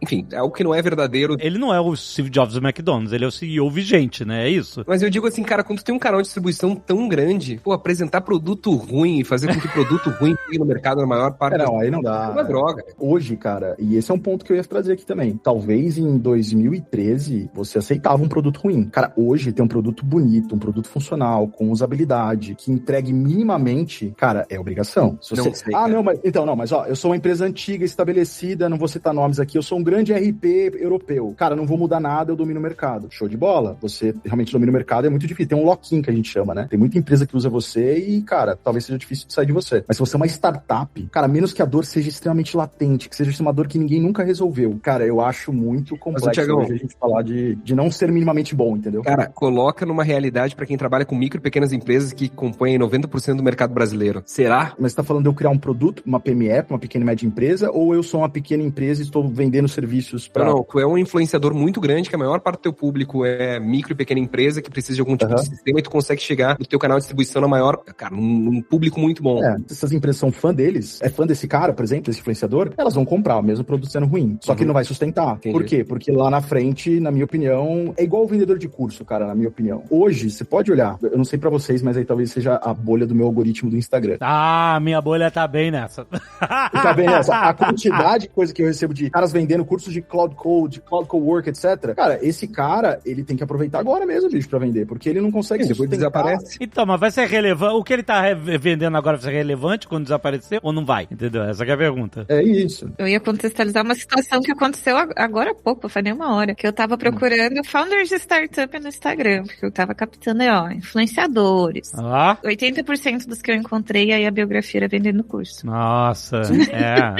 S4: enfim, é algo que não é verdadeiro.
S2: Ele não é o Steve Jobs do McDonald's, ele é o CEO vigente, né? É isso.
S4: Mas eu digo assim, cara, quando tu tem um canal de distribuição tão grande, apresentar produto ruim e fazer com que produto ruim fique no mercado na maior parte...
S3: Não, aí não dá.
S4: É uma droga.
S3: Hoje, cara, e esse é um ponto que eu ia trazer aqui também. Talvez em 2013 você aceitava um produto ruim. Cara, hoje tem um produto bonito, um produto funcional, com usabilidade, que entregue minimamente, cara, é obrigação. Se você... mas ó, eu sou uma empresa antiga, estabelecida, não vou citar nomes aqui, eu sou um grande RP europeu. Cara, não vou mudar nada, eu domino o mercado. Show de bola. Você realmente domina o mercado, é muito difícil. Tem um lock-in que a gente chama, né? Tem muita empresa que usa você e, cara, talvez seja difícil de sair de você. Mas se você é uma startup, cara, menos que a dor seja extremamente latente, que seja uma dor que ninguém nunca resolveu. Cara, eu acho muito complexo hoje a gente falar de não ser minimamente bom, entendeu?
S4: Cara, coloca numa realidade pra quem trabalha com micro e pequenas empresas que compõem 90% do mercado brasileiro. Será?
S3: Mas você tá falando de eu criar um produto, uma PME, uma pequena e média empresa, ou eu sou uma pequena empresa e estou vendendo serviços pra...
S4: Não, tu é um influenciador muito grande, que a maior parte do teu público é micro e pequena empresa, que precisa de algum tipo de sistema, e tu consegue chegar no teu canal de distribuição na maior, cara, num público muito bom.
S3: Se essas empresas são fã deles, é fã desse cara, por exemplo, desse influenciador, elas vão comprar o mesmo produto sendo ruim. Só que ele não vai sustentar. Entendi. Por quê? Porque lá na frente, na minha opinião, é igual o vendedor de curso, cara, na minha opinião. Hoje, você pode olhar, eu não sei pra vocês, mas aí talvez seja a bolha do meu algoritmo do Instagram.
S2: Ah, minha bolha tá bem nessa.
S3: Tá bem nessa. A quantidade de coisa que eu recebo de caras vendendo cursos de Cloud Code, Cloud Cowork, etc. Cara, esse cara, ele tem que aproveitar agora mesmo, bicho, pra vender, porque ele não consegue
S4: depois desaparece.
S2: Então, mas vai ser relevante, o que ele tá vendendo agora vai ser relevante quando desaparecer ou não vai? Entendeu? Essa que é a pergunta.
S3: É isso.
S5: Eu ia contextualizar uma situação que aconteceu agora há pouco, faz nem uma hora, que eu tava procurando Founders de Startup no Instagram, porque eu tava captando, influenciadores. 80% dos que eu encontrei, aí a biografia era vendendo curso.
S2: Nossa,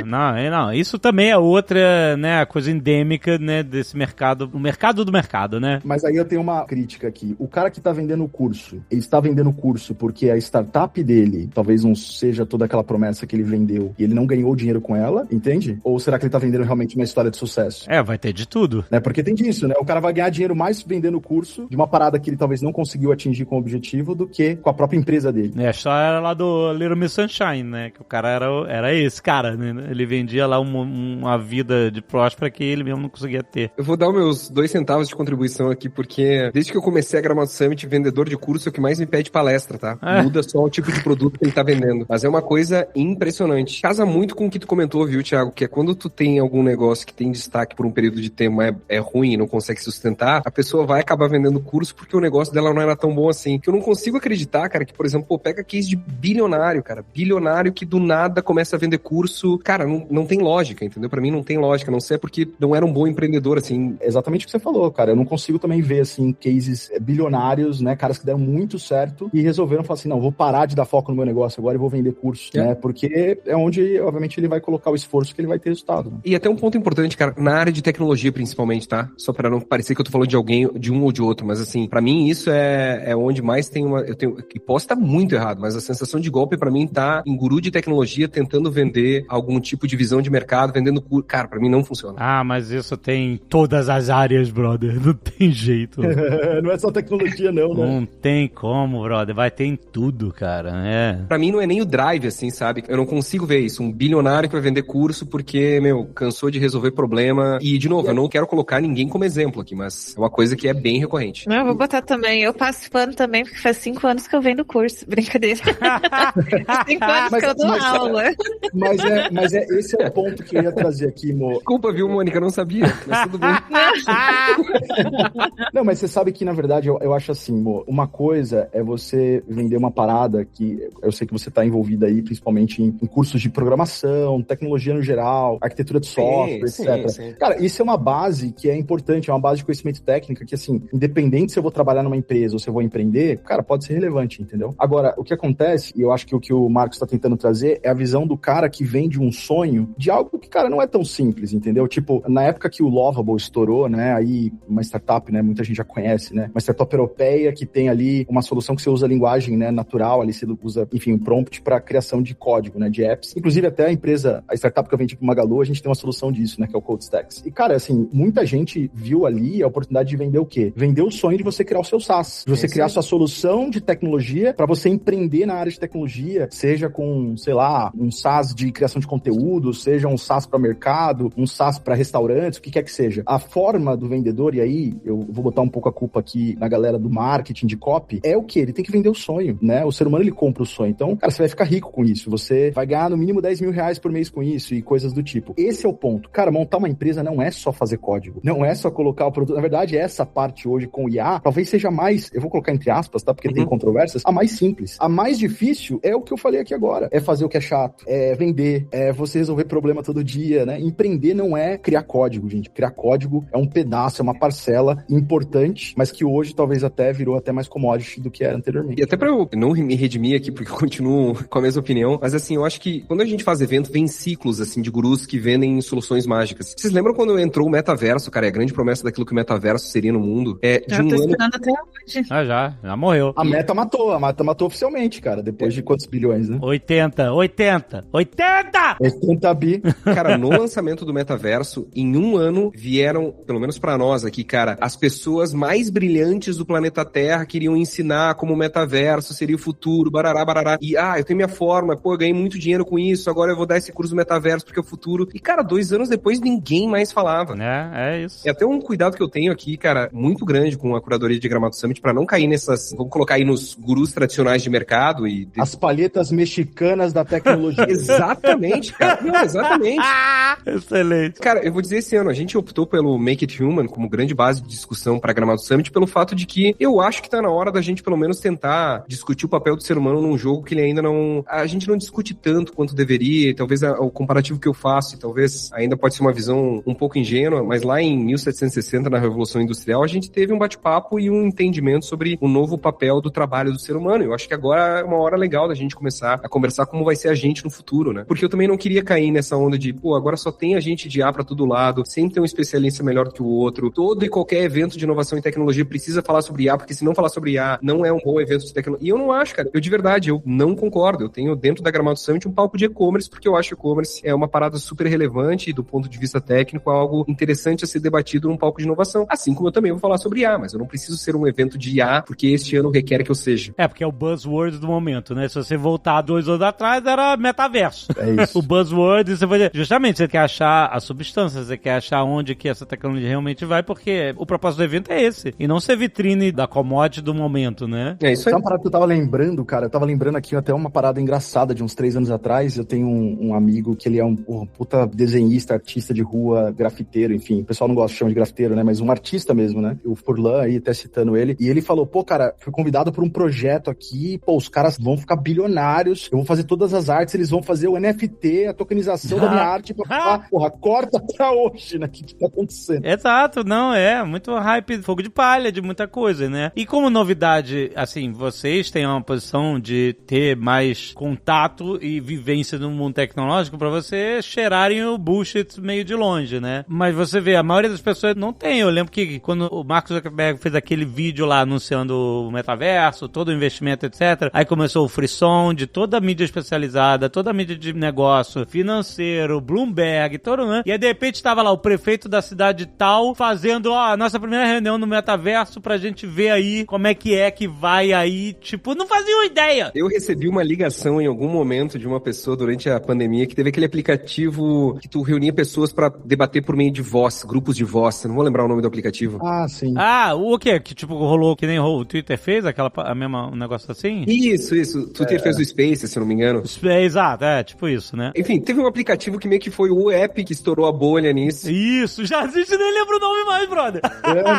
S2: não, isso também é outra, né, coisa endêmica, né, desse mercado, o mercado do mercado, né?
S3: Mas aí eu tenho uma crítica aqui. O cara que tá vendendo o curso, ele está vendendo o curso porque a startup dele talvez não seja toda aquela promessa que ele vendeu e ele não ganhou dinheiro com ela, entende? Ou será que ele tá vendendo realmente uma história de sucesso?
S2: Vai ter de tudo.
S3: Né? Porque tem disso, né? O cara vai ganhar dinheiro mais vendendo o curso de uma parada que ele talvez não conseguiu atingir com o objetivo do que com a própria empresa dele.
S2: A história era lá do Little Miss Sunshine, né? Que o cara era esse cara, né? Ele vendia lá uma vida de próspera que ele mesmo não conseguia ter.
S4: Eu vou dar os meus 2 centavos de contribuição aqui, porque desde que eu comecei a Gramado Summit, vendedor de curso é o que mais me pede palestra, tá? Muda só o tipo de produto que ele tá vendendo. Mas é uma coisa impressionante. Casa muito com o que tu comentou, viu, Thiago? Que é quando tu tem algum negócio que tem destaque por um período de tempo, é ruim e não consegue sustentar, a pessoa vai acabar vendendo curso porque o negócio dela não era tão bom assim. Que eu não consigo acreditar, cara, que, por exemplo, pega case de bilionário, cara. Bilionário que do nada começa a vender curso. Cara, não tem lógica, entendeu? Pra mim não tem lógica. Não sei porque não era um bom empreendedor, assim.
S3: Exatamente o que você falou, cara. Eu não consigo também ver, assim, cases bilionários, né? Caras que deram muito certo e resolveram falar assim, não, vou parar de dar foco no meu negócio agora e vou vender curso, né? Porque é onde, obviamente, ele vai colocar o esforço que ele vai ter resultado. Né?
S4: E até um ponto importante, cara, na área de tecnologia, principalmente, tá? Só pra não parecer que eu tô falando de alguém, de um ou de outro, mas assim, pra mim isso é onde mais tem e posso estar muito errado, mas a sensação de golpe pra mim tá em guru de tecnologia tentando vender algum tipo de visão de mercado, vendendo curso. Cara, pra mim não funciona.
S2: Mas isso tem em todas as áreas, brother. Não tem jeito.
S3: Não é só tecnologia, não, né?
S2: Não tem como, brother. Vai ter em tudo, cara.
S4: Pra mim não é nem o drive, assim, sabe? Eu não consigo ver isso. Um bilionário que vai vender curso porque, cansou de resolver problema. E, de novo, eu não quero colocar ninguém como exemplo aqui, mas é uma coisa que é bem recorrente.
S5: Não, eu vou botar também. Eu passo pano também, porque faz 5 anos que eu vendo curso. Brincadeira. 5 anos que eu dou aula.
S3: Mas esse é o ponto que eu ia trazer aqui, Mo.
S4: Desculpa, viu, Mônica? Eu não sabia. Mas tudo bem.
S3: Não, mas você sabe que, na verdade, eu acho assim, Mo, uma coisa é você vender uma parada que eu sei que você tá envolvida aí, principalmente em cursos de programação, tecnologia no geral, arquitetura de software, etc. Sim. Cara, isso é uma base que é importante, é uma base de conhecimento técnico que, assim, independente se eu vou trabalhar numa empresa ou se eu vou empreender, cara, pode ser relevante, entendeu? Agora, o que acontece, e eu acho que o que o Marcos tá tentando trazer é a visão do cara que vende um sonho de algo que, cara, não é tão simples, entendeu? Tipo, na época que o Lovable estourou, né, aí uma startup, né, muita gente já conhece, né, uma startup europeia que tem ali uma solução que você usa linguagem, né, natural, ali você usa, enfim, um prompt para criação de código, né, de apps. Inclusive até a startup que eu vendi pro Magalu, a gente tem uma solução disso, né, que é o CodeStacks. E, cara, assim, muita gente viu ali a oportunidade de vender o quê? Vender o sonho de você criar o seu SaaS, de você criar sua solução de tecnologia para você empreender na área de tecnologia, seja com, sei lá, um SaaS de criação de conteúdo, seja um SaaS para mercado, um SaaS para restaurantes, o que quer que seja. A forma do vendedor, e aí eu vou botar um pouco a culpa aqui na galera do marketing, de copy, é o quê? Ele tem que vender o sonho, né? O ser humano, ele compra o sonho. Então, cara, você vai ficar rico com isso. Você vai ganhar no mínimo 10 mil reais por mês com isso e coisas do tipo. Esse é o ponto. Cara, montar uma empresa não é só fazer código. Não é só colocar o produto. Na verdade, essa parte hoje com o IA talvez seja mais, eu vou colocar entre aspas, tá? Porque tem controvérsias, a mais simples. A mais difícil é o que eu falei aqui agora. É fazer o que é chato, é vender, é você resolver problema todo dia, né? Empreender não é criar código, gente. Criar código é um pedaço, é uma parcela importante, mas que hoje talvez até virou até mais commodity do que era anteriormente.
S4: E até pra eu não me redimir aqui, porque eu continuo com a mesma opinião, mas assim, eu acho que quando a gente faz evento, vem ciclos, assim, de gurus que vendem soluções mágicas. Vocês lembram quando entrou o metaverso, cara? É a grande promessa daquilo que o metaverso seria no mundo.
S5: Já tô esperando até hoje.
S2: Já morreu.
S3: A meta matou oficialmente, cara, depois de quantos bilhões, né?
S2: 80
S3: bi.
S4: Cara, no lançamento do metaverso, em um ano, vieram, pelo menos pra nós aqui, cara, as pessoas mais brilhantes do planeta Terra queriam ensinar como o metaverso seria o futuro, barará. E, eu tenho minha forma, eu ganhei muito dinheiro com isso, agora eu vou dar esse curso do metaverso porque é o futuro. E, cara, 2 anos depois, ninguém mais falava.
S2: É isso.
S4: É até um cuidado que eu tenho aqui, cara, muito grande com a curadoria de Gramado Summit, pra não cair nessas, vamos colocar aí nos gurus tradicionais de mercado e...
S3: As palhetas mexicanas da tecnologia.
S4: Exatamente, cara. Não, exatamente.
S2: Excelente.
S4: Cara, eu vou dizer esse ano, a gente optou pelo Make It Human como grande base de discussão para Gramado Summit pelo fato de que eu acho que tá na hora da gente pelo menos tentar discutir o papel do ser humano num jogo que ele ainda não... A gente não discute tanto quanto deveria, e talvez o comparativo que eu faço, e talvez ainda pode ser uma visão um pouco ingênua, mas lá em 1760, na Revolução Industrial, a gente teve um bate-papo e um entendimento sobre o novo papel do trabalho do ser humano. Eu acho que agora é uma hora legal da gente começar a conversar como vai ser a gente no futuro, né? Porque eu também não queria cair nessa onda de, agora só tem a gente de IA pra todo lado, sempre tem um especialista melhor do que o outro. Todo e qualquer evento de inovação e tecnologia precisa falar sobre IA, porque se não falar sobre IA, não é um bom evento de tecnologia. E eu não acho, cara. Eu de verdade, eu não concordo. Eu tenho dentro da Gramado Summit um palco de e-commerce, porque eu acho que o e-commerce é uma parada super relevante e do ponto de vista técnico, é algo interessante a ser debatido num palco de inovação. Assim como eu também vou falar sobre IA, mas eu não preciso ser um evento de IA, porque este ano requer que eu seja.
S2: Porque é o buzzword do momento, né? Se você voltar 2 anos atrás, era metaverso.
S3: É isso.
S2: O buzzword, você vai... Justamente, você quer achar a substância, você quer achar onde que essa tecnologia realmente vai, porque o propósito do evento é esse. E não ser vitrine da commodity do momento, né?
S4: É isso aí.
S3: Sabe uma parada que eu tava lembrando, cara? Eu tava lembrando aqui até uma parada engraçada de uns 3 anos atrás. Eu tenho um amigo que ele é um puta desenhista, artista de rua, grafiteiro, enfim. O pessoal não gosta de chamar de grafiteiro, né? Mas um artista mesmo, né? O Furlan aí, até citando ele. E ele falou, cara, fui convidado por um projeto aqui, os caras vão ficar bilionários, eu vou fazer todas as artes, eles vão fazer o NFT, a tokenização da minha arte, corta pra hoje, né? O que tá acontecendo?
S2: Exato, não, muito hype, fogo de palha de muita coisa, né? E como novidade, assim, vocês têm uma posição de ter mais contato e vivência no mundo tecnológico pra vocês cheirarem o bullshit meio de longe, né? Mas você vê, a maioria das pessoas não tem. Eu lembro que quando o Mark Zuckerberg fez aquele vídeo lá anunciando o metaverso, todo o investimento, etc., aí começou o frisson de toda a mídia especializada, toda a mídia de negócio, financeiro, Bloomberg, todo, né? E aí, de repente, tava lá o prefeito da cidade tal fazendo, a nossa primeira reunião no metaverso pra gente ver aí como é que vai aí, tipo, não fazia uma ideia.
S4: Eu recebi uma ligação em algum momento de uma pessoa durante a pandemia que teve aquele aplicativo que tu reunia pessoas pra debater por meio de voz, grupos de voz, não vou lembrar o nome do aplicativo.
S3: Ah, sim.
S2: O quê? Que tipo rolou, que nem o Twitter fez, um negócio assim?
S4: Isso. O Twitter fez o Space, se eu não me engano.
S2: Exato, tipo isso, né?
S4: Enfim, teve um aplicativo que meio que foi o app que estourou a bolha nisso.
S2: Isso, já existe, nem lembro o nome mais, brother.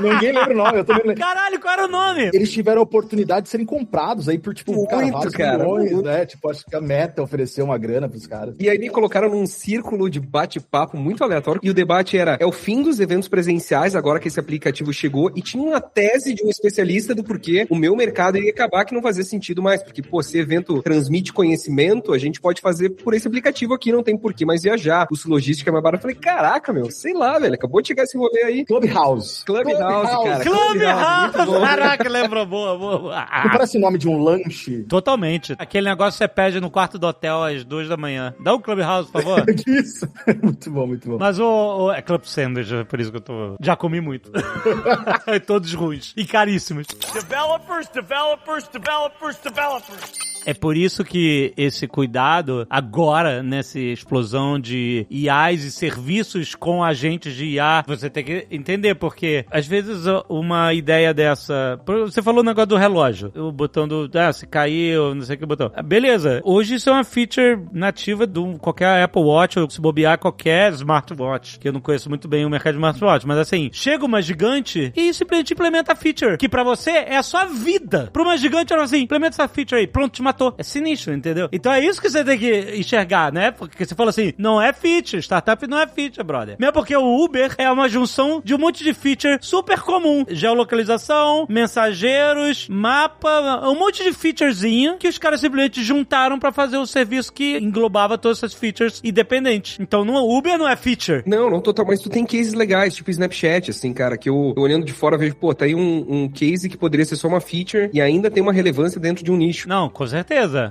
S3: Ninguém lembra o nome, eu também lembro.
S2: Caralho, qual era o nome?
S3: Eles tiveram a oportunidade de serem comprados aí por,
S4: vários milhões,
S3: né? Tipo, acho que a Meta ofereceu uma grana pros caras.
S4: E aí me colocaram num círculo de bate-papo muito aleatório, e o debate era, é o fim dos eventos presenciais agora que esse aplicativo chegou, e tinha uma tese de um especialista do porquê o meu mercado ia acabar que não fazia sentido mais, porque, se evento transmite conhecimento, a gente pode fazer por esse aplicativo aqui, não tem porquê mais viajar. O logística é mais barato. Eu falei, caraca, sei lá, velho, acabou de chegar esse rolê aí.
S3: Clubhouse,
S4: cara.
S2: Clubhouse! Caraca, lembrou, boa.
S3: Não parece o nome de um lanche?
S2: Totalmente. Aquele negócio que você pede no quarto do hotel às 2 da manhã. Dá um Clubhouse, por favor.
S3: Isso. Muito bom.
S2: Mas é Club Sandwich, é por isso que eu tô... Já comi muito. Todos ruins. E caríssimos.
S6: Developers.
S2: É por isso que esse cuidado, agora, nessa explosão de IAs e serviços com agentes de IA, você tem que entender, porque às vezes uma ideia dessa... Você falou o negócio do relógio, o botão se caiu, não sei o que botão. Beleza, hoje isso é uma feature nativa de qualquer Apple Watch, ou se bobear qualquer smartwatch, que eu não conheço muito bem o mercado de smartwatch, mas assim, chega uma gigante e simplesmente implementa a feature, que pra você é a sua vida. Pra uma gigante, ela assim, implementa essa feature aí, pronto, te matou. É sinistro, entendeu? Então é isso que você tem que enxergar, né? Porque você fala assim, não é feature, startup não é feature, brother. Mesmo porque o Uber é uma junção de um monte de feature super comum. Geolocalização, mensageiros, mapa, um monte de featurezinho que os caras simplesmente juntaram pra fazer o serviço que englobava todas essas features independentes. Então o Uber não é feature.
S4: Não total, mas tu tem cases legais, tipo Snapchat, assim, cara, que eu olhando de fora vejo, tá aí um case que poderia ser só uma feature e ainda tem uma relevância dentro de um nicho.
S2: Não, com certeza.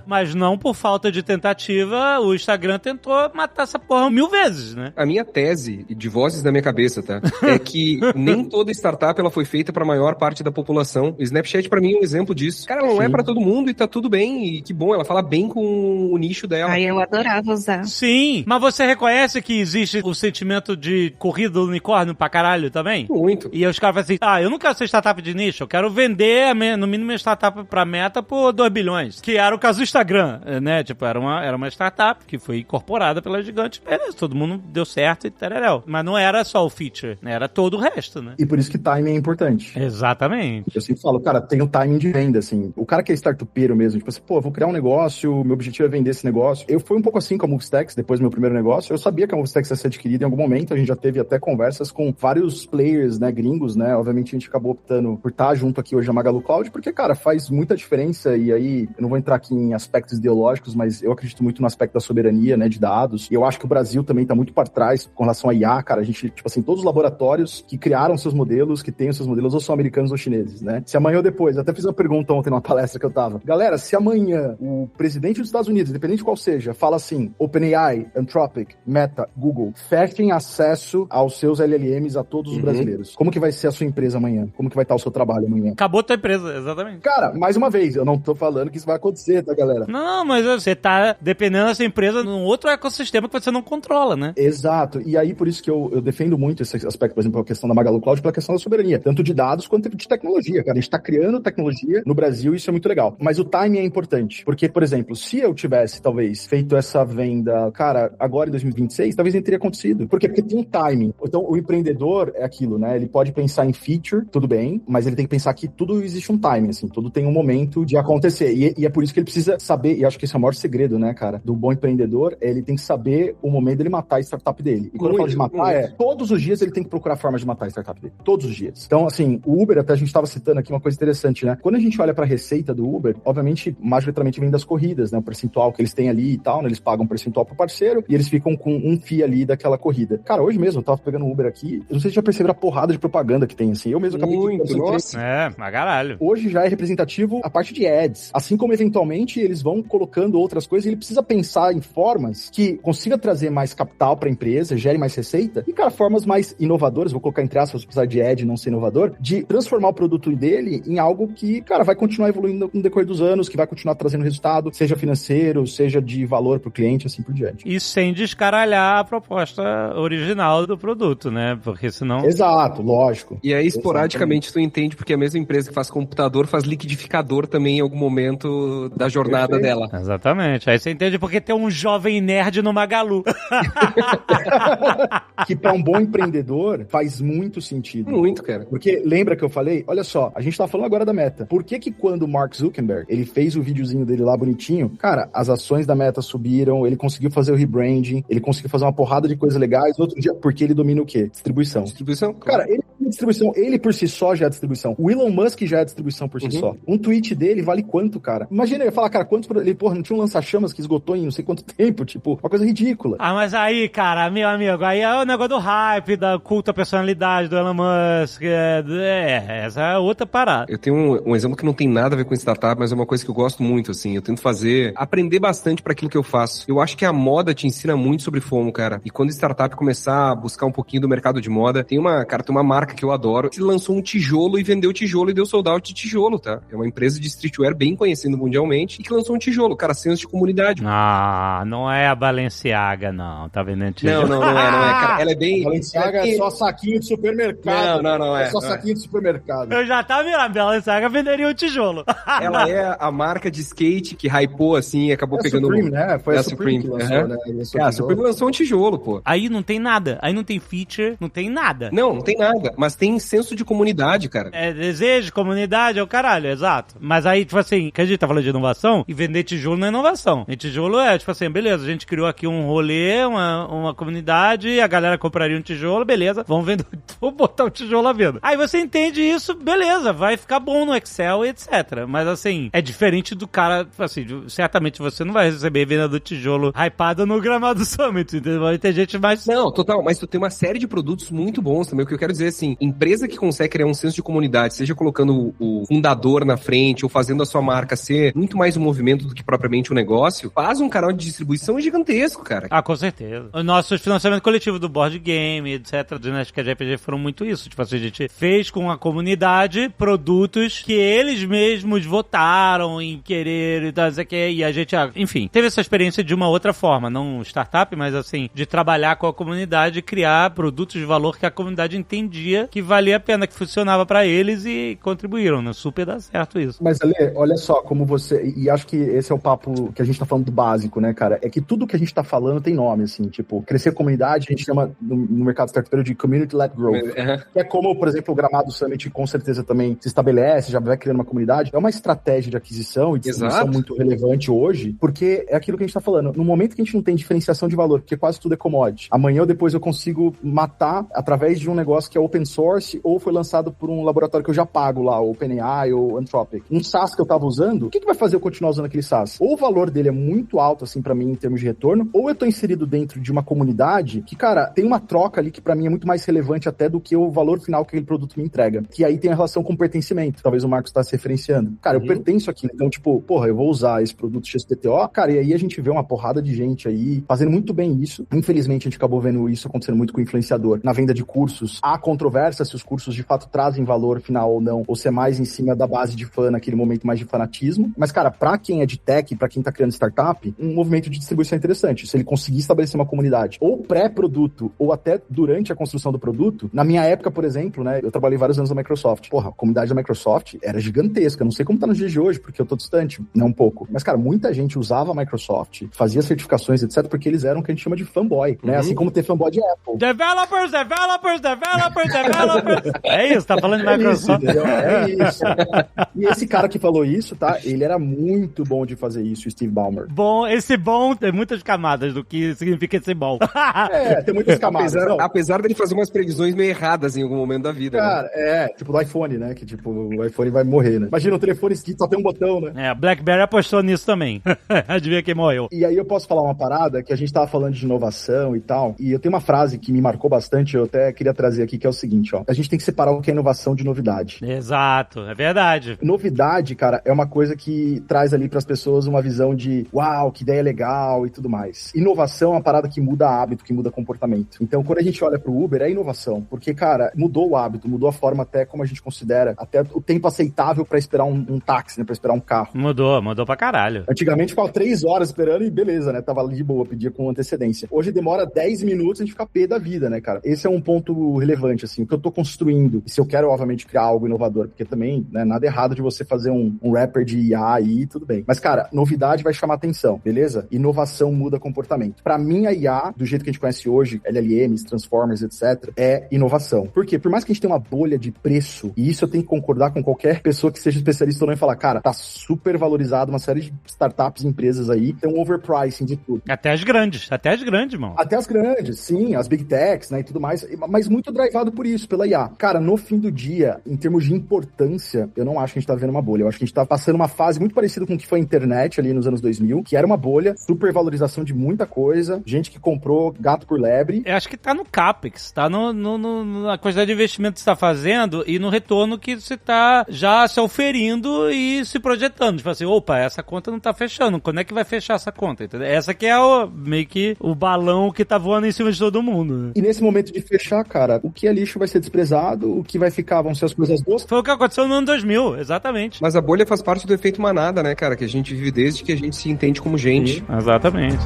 S2: Mas não por falta de tentativa, o Instagram tentou matar essa porra 1000 vezes, né?
S4: A minha tese, de vozes na minha cabeça, tá? É que nem toda startup ela foi feita pra maior parte da população. O Snapchat, pra mim, é um exemplo disso. Cara, ela não é pra todo mundo e tá tudo bem. E que bom, ela fala bem com o nicho dela.
S5: Eu adorava usar.
S2: Sim, mas você reconhece que existe o sentimento de corrida do unicórnio pra caralho também?
S4: Muito.
S2: E os caras falam assim, eu não quero ser startup de nicho, eu quero vender, no mínimo, minha startup pra Meta por 2 bilhões. Que que era o caso do Instagram, né? Tipo, era uma startup que foi incorporada pela gigante. Beleza, todo mundo deu certo e tereréu. Mas não era só o feature, né? Era todo o resto, né?
S3: E por isso que timing é importante.
S2: Exatamente.
S3: Eu sempre falo, cara, tem o timing de venda, assim. O cara que é startupeiro mesmo, tipo assim, pô, eu vou criar um negócio, meu objetivo é vender esse negócio. Eu fui um pouco assim com a Movestacks, depois do meu primeiro negócio. Eu sabia que a Movestacks ia ser adquirida em algum momento. A gente já teve até conversas com vários players, né, gringos, né? Obviamente a gente acabou optando por estar junto aqui hoje na Magalu Cloud, porque, cara, faz muita diferença. E aí, eu não vou entrar aqui em aspectos ideológicos, mas eu acredito muito no aspecto da soberania, né, de dados. E eu acho que o Brasil também tá muito para trás com relação a IA, cara. A gente, tipo assim, todos os laboratórios que criaram seus modelos, que têm os seus modelos, ou são americanos ou chineses, né? Se amanhã ou depois, até fiz uma pergunta ontem numa palestra que eu tava. Galera, se amanhã o presidente dos Estados Unidos, independente de qual seja, fala assim, OpenAI, Anthropic, Meta, Google, fechem acesso aos seus LLMs a todos os brasileiros. Como que vai ser a sua empresa amanhã? Como que vai estar o seu trabalho amanhã?
S2: Acabou a tua empresa, exatamente.
S3: Cara, mais uma vez, eu não tô falando que isso vai acontecer, tá, galera?
S2: Não, mas você tá dependendo dessa empresa num outro ecossistema que você não controla, né?
S3: Exato. E aí, por isso que eu defendo muito esse aspecto, por exemplo, a questão da Magalu Cloud, pela questão da soberania, tanto de dados quanto de tecnologia, cara. A gente tá criando tecnologia no Brasil e isso é muito legal. Mas o timing é importante, porque, por exemplo, se eu tivesse, talvez, feito essa venda, cara, agora em 2026, talvez nem teria acontecido. Por quê? Porque tem um timing. Então, o empreendedor é aquilo, né? Ele pode pensar em feature, tudo bem, mas ele tem que pensar que tudo existe um timing, assim, tudo tem um momento de acontecer. E é por isso que ele precisa saber, e acho que esse é o maior segredo, né, cara, do bom empreendedor, ele tem que saber o momento dele matar a startup dele. E quando eu falo de matar, todos os dias ele tem que procurar formas de matar a startup dele. Todos os dias. Então, assim, o Uber, até a gente estava citando aqui uma coisa interessante, né? Quando a gente olha para a receita do Uber, obviamente, majoritariamente vem das corridas, né? O percentual que eles têm ali e tal, né? Eles pagam um percentual pro parceiro e eles ficam com um fee ali daquela corrida. Cara, hoje mesmo eu tava pegando um Uber aqui, eu não sei se já perceberam a porrada de propaganda que tem, assim. Eu mesmo acabei
S4: muito, nossa.
S2: É, mas caralho.
S3: Hoje já é representativo a parte de ads. Assim como, eventualmente, eles vão colocando outras coisas e ele precisa pensar em formas que consiga trazer mais capital para a empresa, gere mais receita e, cara, formas mais inovadoras, vou colocar entre aspas, apesar de ad não ser inovador, de transformar o produto dele em algo que, cara, vai continuar evoluindo no decorrer dos anos, que vai continuar trazendo resultado, seja financeiro, seja de valor para o cliente, assim por diante.
S2: E sem descaralhar a proposta original do produto, né? Porque senão...
S3: Exato, lógico.
S4: E aí, esporadicamente, tu entende porque a mesma empresa que faz computador faz liquidificador também em algum momento da jornada dela.
S2: Exatamente. Aí você entende porque tem um jovem nerd no Magalu.
S3: Que para um bom empreendedor faz muito sentido.
S4: Muito, cara.
S3: Porque lembra que eu falei? Olha só, a gente tá falando agora da Meta. Por que quando o Mark Zuckerberg, ele fez o videozinho dele lá bonitinho, cara, as ações da Meta subiram, ele conseguiu fazer o rebranding, ele conseguiu fazer uma porrada de coisas legais. No outro dia, porque ele domina o quê? Distribuição.
S4: Distribuição?
S3: Cara, ele é distribuição. Ele por si só já é distribuição. O Elon Musk já é distribuição por si só. Um tweet dele vale quanto, cara? Imagina, eu ia falar, cara, quantos... Ele, porra, não tinha um lança-chamas que esgotou em não sei quanto tempo, tipo, uma coisa ridícula.
S2: Ah, mas aí, cara, meu amigo, aí é o negócio do hype, da culta personalidade do Elon Musk, essa é outra parada.
S4: Eu tenho um exemplo que não tem nada a ver com startup, mas é uma coisa que eu gosto muito, assim, eu tento aprender bastante pra aquilo que eu faço. Eu acho que a moda te ensina muito sobre FOMO, cara, e quando startup começar a buscar um pouquinho do mercado de moda, tem uma marca que eu adoro, que lançou um tijolo e vendeu tijolo e deu sold out de tijolo, tá? É uma empresa de streetwear bem conhecida mundialmente e que lançou um tijolo, cara, senso de comunidade.
S2: Ah, não é a Balenciaga, não, tá vendendo tijolo?
S4: Não é, cara, ela é bem...
S3: A Balenciaga é só saquinho de supermercado.
S4: Não é.
S3: É só saquinho de supermercado.
S2: Eu já tava mirando, a Balenciaga venderia um tijolo.
S4: Ela é a marca de skate que hypou, assim, e acabou pegando...
S3: Supreme, né? Foi a Supreme que lançou, né?
S4: A Supreme lançou um tijolo, pô.
S2: Aí não tem nada, aí não tem feature, não tem nada.
S4: Não tem nada, mas tem senso de comunidade, cara.
S2: É desejo, comunidade, é o caralho, exato. Mas aí, tipo assim, que a gente tá falando de inovação, e vender tijolo não é inovação. E tijolo é, tipo assim, beleza, a gente criou aqui um rolê, uma comunidade, a galera compraria um tijolo, beleza, vamos vender, vou botar o tijolo à venda. Aí você entende isso, beleza, vai ficar bom no Excel e etc. Mas assim, é diferente do cara, assim, certamente você não vai receber venda do tijolo hypado no Gramado Summit, entendeu? Vai ter gente mais...
S4: Não, total, mas tu tem uma série de produtos muito bons também. O que eu quero dizer, assim, empresa que consegue criar um senso de comunidade, seja colocando o fundador na frente ou fazendo a sua marca ser muito mais um movimento do que propriamente um negócio, faz um canal de distribuição gigantesco, cara.
S2: Ah, com certeza. O nosso financiamento coletivo do board game, etc, do Nerdcast RPG foram muito isso. Tipo assim, a gente fez com a comunidade produtos que eles mesmos votaram em querer e tal, e a gente, enfim, teve essa experiência de uma outra forma, não startup, mas assim, de trabalhar com a comunidade e criar produtos de valor que a comunidade entendia tecnologia que valia a pena, que funcionava pra eles e contribuíram, né? Super dá certo isso.
S3: Mas, Ale, olha só como você... E acho que esse é o papo que a gente tá falando do básico, né, cara? É que tudo que a gente tá falando tem nome, assim, tipo, crescer comunidade, a gente chama no mercado startupeiro de Community-Led Growth. Que é como, por exemplo, o Gramado Summit com certeza também se estabelece, já vai criando uma comunidade. É uma estratégia de aquisição e distribuição muito relevante hoje, porque é aquilo que a gente tá falando. No momento que a gente não tem diferenciação de valor, porque quase tudo é commodity, amanhã ou depois eu consigo matar através de um negócio que é open source ou foi lançado por um laboratório que eu já pago lá, OpenAI ou Anthropic. Um SaaS que eu tava usando, o que vai fazer eu continuar usando aquele SaaS? Ou o valor dele é muito alto, assim, pra mim, em termos de retorno, ou eu tô inserido dentro de uma comunidade que, cara, tem uma troca ali que pra mim é muito mais relevante até do que o valor final que aquele produto me entrega. Que aí tem a relação com pertencimento. Talvez o Marcos tá se referenciando. Cara, eu pertenço aqui. Então, tipo, porra, eu vou usar esse produto XPTO. Cara, e aí a gente vê uma porrada de gente aí fazendo muito bem isso. Infelizmente, a gente acabou vendo isso acontecendo muito com o influenciador. Na venda de cursos, há controvérsia se os cursos de fato trazem valor final ou não, ou se é mais em cima da base de fã, naquele momento mais de fanatismo. Mas, cara, pra quem é de tech, pra quem tá criando startup, um movimento de distribuição é interessante. Se ele conseguir estabelecer uma comunidade, ou pré-produto, ou até durante a construção do produto. Na minha época, por exemplo, né, eu trabalhei vários anos na Microsoft. Porra, a comunidade da Microsoft era gigantesca. Não sei como tá nos dias de hoje, porque eu tô distante, né, um pouco. Mas, cara, muita gente usava a Microsoft, fazia certificações, etc, porque eles eram o que a gente chama de fanboy, né? Assim como ter fanboy de Apple.
S2: Developers! É isso, tá falando de Microsoft.
S3: É isso. E esse cara que falou isso, tá? Ele era muito bom de fazer isso, o Steve Ballmer.
S2: Bom, esse bom tem muitas camadas do que significa ser bom.
S3: Tem muitas camadas.
S4: Apesar dele fazer umas previsões meio erradas em algum momento da vida.
S3: Cara, né? Tipo do iPhone, né? Que tipo, o iPhone vai morrer, né? Imagina um telefone que só tem um botão, né?
S2: A BlackBerry apostou nisso também. Adivinha quem morreu.
S3: E aí eu posso falar uma parada que a gente tava falando de inovação e tal, e eu tenho uma frase que me marcou bastante, eu até queria trazer aqui, que é o seguinte, ó. A gente tem que separar o que é inovação de novidade.
S2: Exato, é verdade.
S3: Novidade, cara, é uma coisa que traz ali pras pessoas uma visão de uau, que ideia legal e tudo mais. Inovação é uma parada que muda hábito, que muda comportamento. Então, quando a gente olha pro Uber, é inovação, porque, cara, mudou o hábito, mudou a forma até como a gente considera, até o tempo aceitável pra esperar um táxi, né, pra esperar um carro.
S2: Mudou pra caralho.
S3: Antigamente ficava 3 horas esperando e beleza, né, tava ali de boa, pedia com antecedência. Hoje demora 10 minutos e a gente fica pé da vida, né, cara? Esse é um ponto relevante, assim, o que eu tô construindo, e se eu quero, obviamente, criar algo inovador, porque também, né, nada errado de você fazer um rapper de IA aí, tudo bem. Mas, cara, novidade vai chamar atenção, beleza? Inovação muda comportamento. Pra mim, a IA, do jeito que a gente conhece hoje, LLMs, Transformers, etc., é inovação. Por quê? Por mais que a gente tenha uma bolha de preço, e isso eu tenho que concordar com qualquer pessoa que seja especialista ou não e falar, cara, tá super valorizado, uma série de startups e empresas aí, tem um overpricing de tudo.
S2: Até as grandes, mano.
S3: Até as grandes, sim, as big techs, né, e tudo mais, mas muito drivado por isso, pela IA. Cara, no fim do dia, em termos de importância, eu não acho que a gente tá vendo uma bolha, eu acho que a gente tá passando uma fase muito parecida com o que foi a internet ali nos anos 2000, que era uma bolha, supervalorização de muita coisa, gente que comprou gato por lebre.
S2: Eu acho que tá no CAPEX, tá na quantidade de investimento que você tá fazendo e no retorno que você tá já se oferindo e se projetando. Tipo assim, opa, essa conta não tá fechando, quando é que vai fechar essa conta? Entendeu? Essa que é meio que o balão que tá voando em cima de todo mundo. Né?
S3: E nesse momento de fechar, cara, o que é lixo vai ser desprezado, o que vai ficar vão ser as coisas boas.
S2: Foi o que aconteceu no ano 2000, exatamente.
S4: Mas a bolha faz parte do efeito manada, né, cara? Que a gente vive desde que a gente se entende como gente.
S2: Sim, exatamente.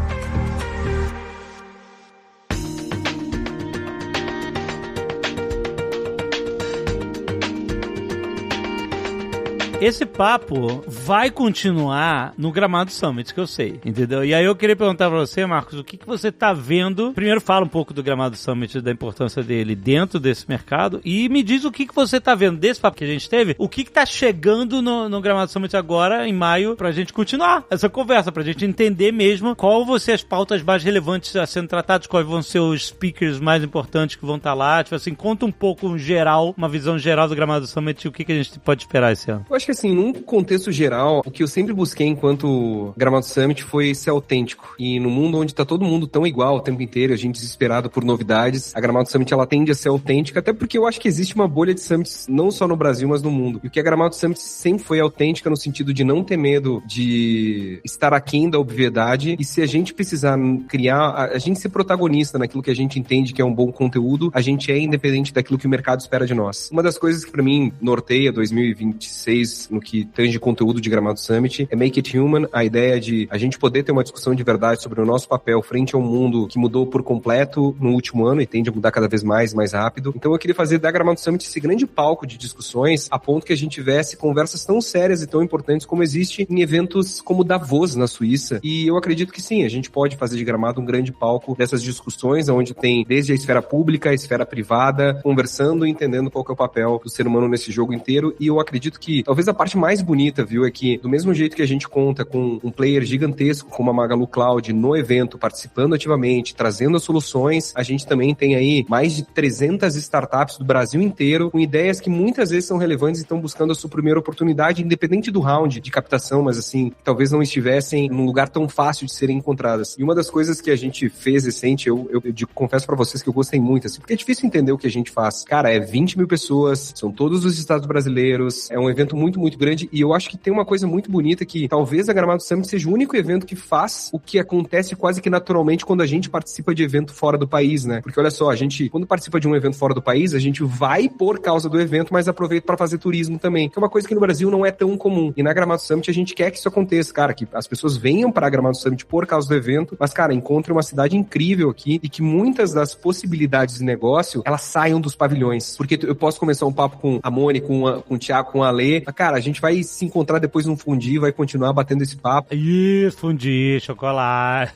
S2: Esse papo vai continuar no Gramado Summit, que eu sei, entendeu? E aí eu queria perguntar pra você, Marcos, o que você tá vendo? Primeiro fala um pouco do Gramado Summit, da importância dele dentro desse mercado, e me diz o que você tá vendo desse papo que a gente teve, o que tá chegando no Gramado Summit agora, em maio, pra gente continuar essa conversa, pra gente entender mesmo qual vão ser as pautas mais relevantes a sendo tratadas, quais vão ser os speakers mais importantes que vão estar lá, tipo assim, conta um pouco um geral, uma visão geral do Gramado Summit e o que a gente pode esperar esse ano.
S4: Eu acho que assim, num contexto geral, o que eu sempre busquei enquanto Gramado Summit foi ser autêntico. E no mundo onde tá todo mundo tão igual o tempo inteiro, a gente desesperado por novidades, a Gramado Summit ela tende a ser autêntica, até porque eu acho que existe uma bolha de summits, não só no Brasil, mas no mundo. E o que a Gramado Summit sempre foi autêntica no sentido de não ter medo de estar aquém da obviedade, e se a gente precisar criar, a gente ser protagonista naquilo que a gente entende que é um bom conteúdo, a gente é independente daquilo que o mercado espera de nós. Uma das coisas que pra mim norteia 2026 fez no que tange conteúdo de Gramado Summit é Make It Human, a ideia de a gente poder ter uma discussão de verdade sobre o nosso papel frente a um mundo que mudou por completo no último ano e tende a mudar cada vez mais rápido. Então eu queria fazer da Gramado Summit esse grande palco de discussões a ponto que a gente tivesse conversas tão sérias e tão importantes como existe em eventos como Davos, na Suíça. E eu acredito que sim, a gente pode fazer de Gramado um grande palco dessas discussões, onde tem desde a esfera pública, a esfera privada, conversando e entendendo qual que é o papel do ser humano nesse jogo inteiro. E eu acredito que talvez a parte mais bonita, viu, é que do mesmo jeito que a gente conta com um player gigantesco como a Magalu Cloud no evento, participando ativamente, trazendo as soluções, a gente também tem aí mais de 300 startups do Brasil inteiro, com ideias que muitas vezes são relevantes e estão buscando a sua primeira oportunidade, independente do round de captação, mas assim, talvez não estivessem num lugar tão fácil de serem encontradas. E uma das coisas que a gente fez recente, eu confesso pra vocês que eu gostei muito, assim, porque é difícil entender o que a gente faz. Cara, é 20 mil pessoas, são todos os estados brasileiros, é um evento muito, muito grande, e eu acho que tem uma coisa muito bonita que talvez a Gramado Summit seja o único evento que faz o que acontece quase que naturalmente quando a gente participa de evento fora do país, né? Porque olha só, a gente, quando participa de um evento fora do país, a gente vai por causa do evento, mas aproveita para fazer turismo também, que é uma coisa que no Brasil não é tão comum. E na Gramado Summit a gente quer que isso aconteça, cara, que as pessoas venham para a Gramado Summit por causa do evento, mas, cara, encontrem uma cidade incrível aqui e que muitas das possibilidades de negócio, elas saiam dos pavilhões. Porque eu posso começar um papo com a Moni, com o Thiago, com a Alê, cara, a gente vai se encontrar depois num fundi, vai continuar batendo esse papo.
S2: Isso, fundi, chocolate.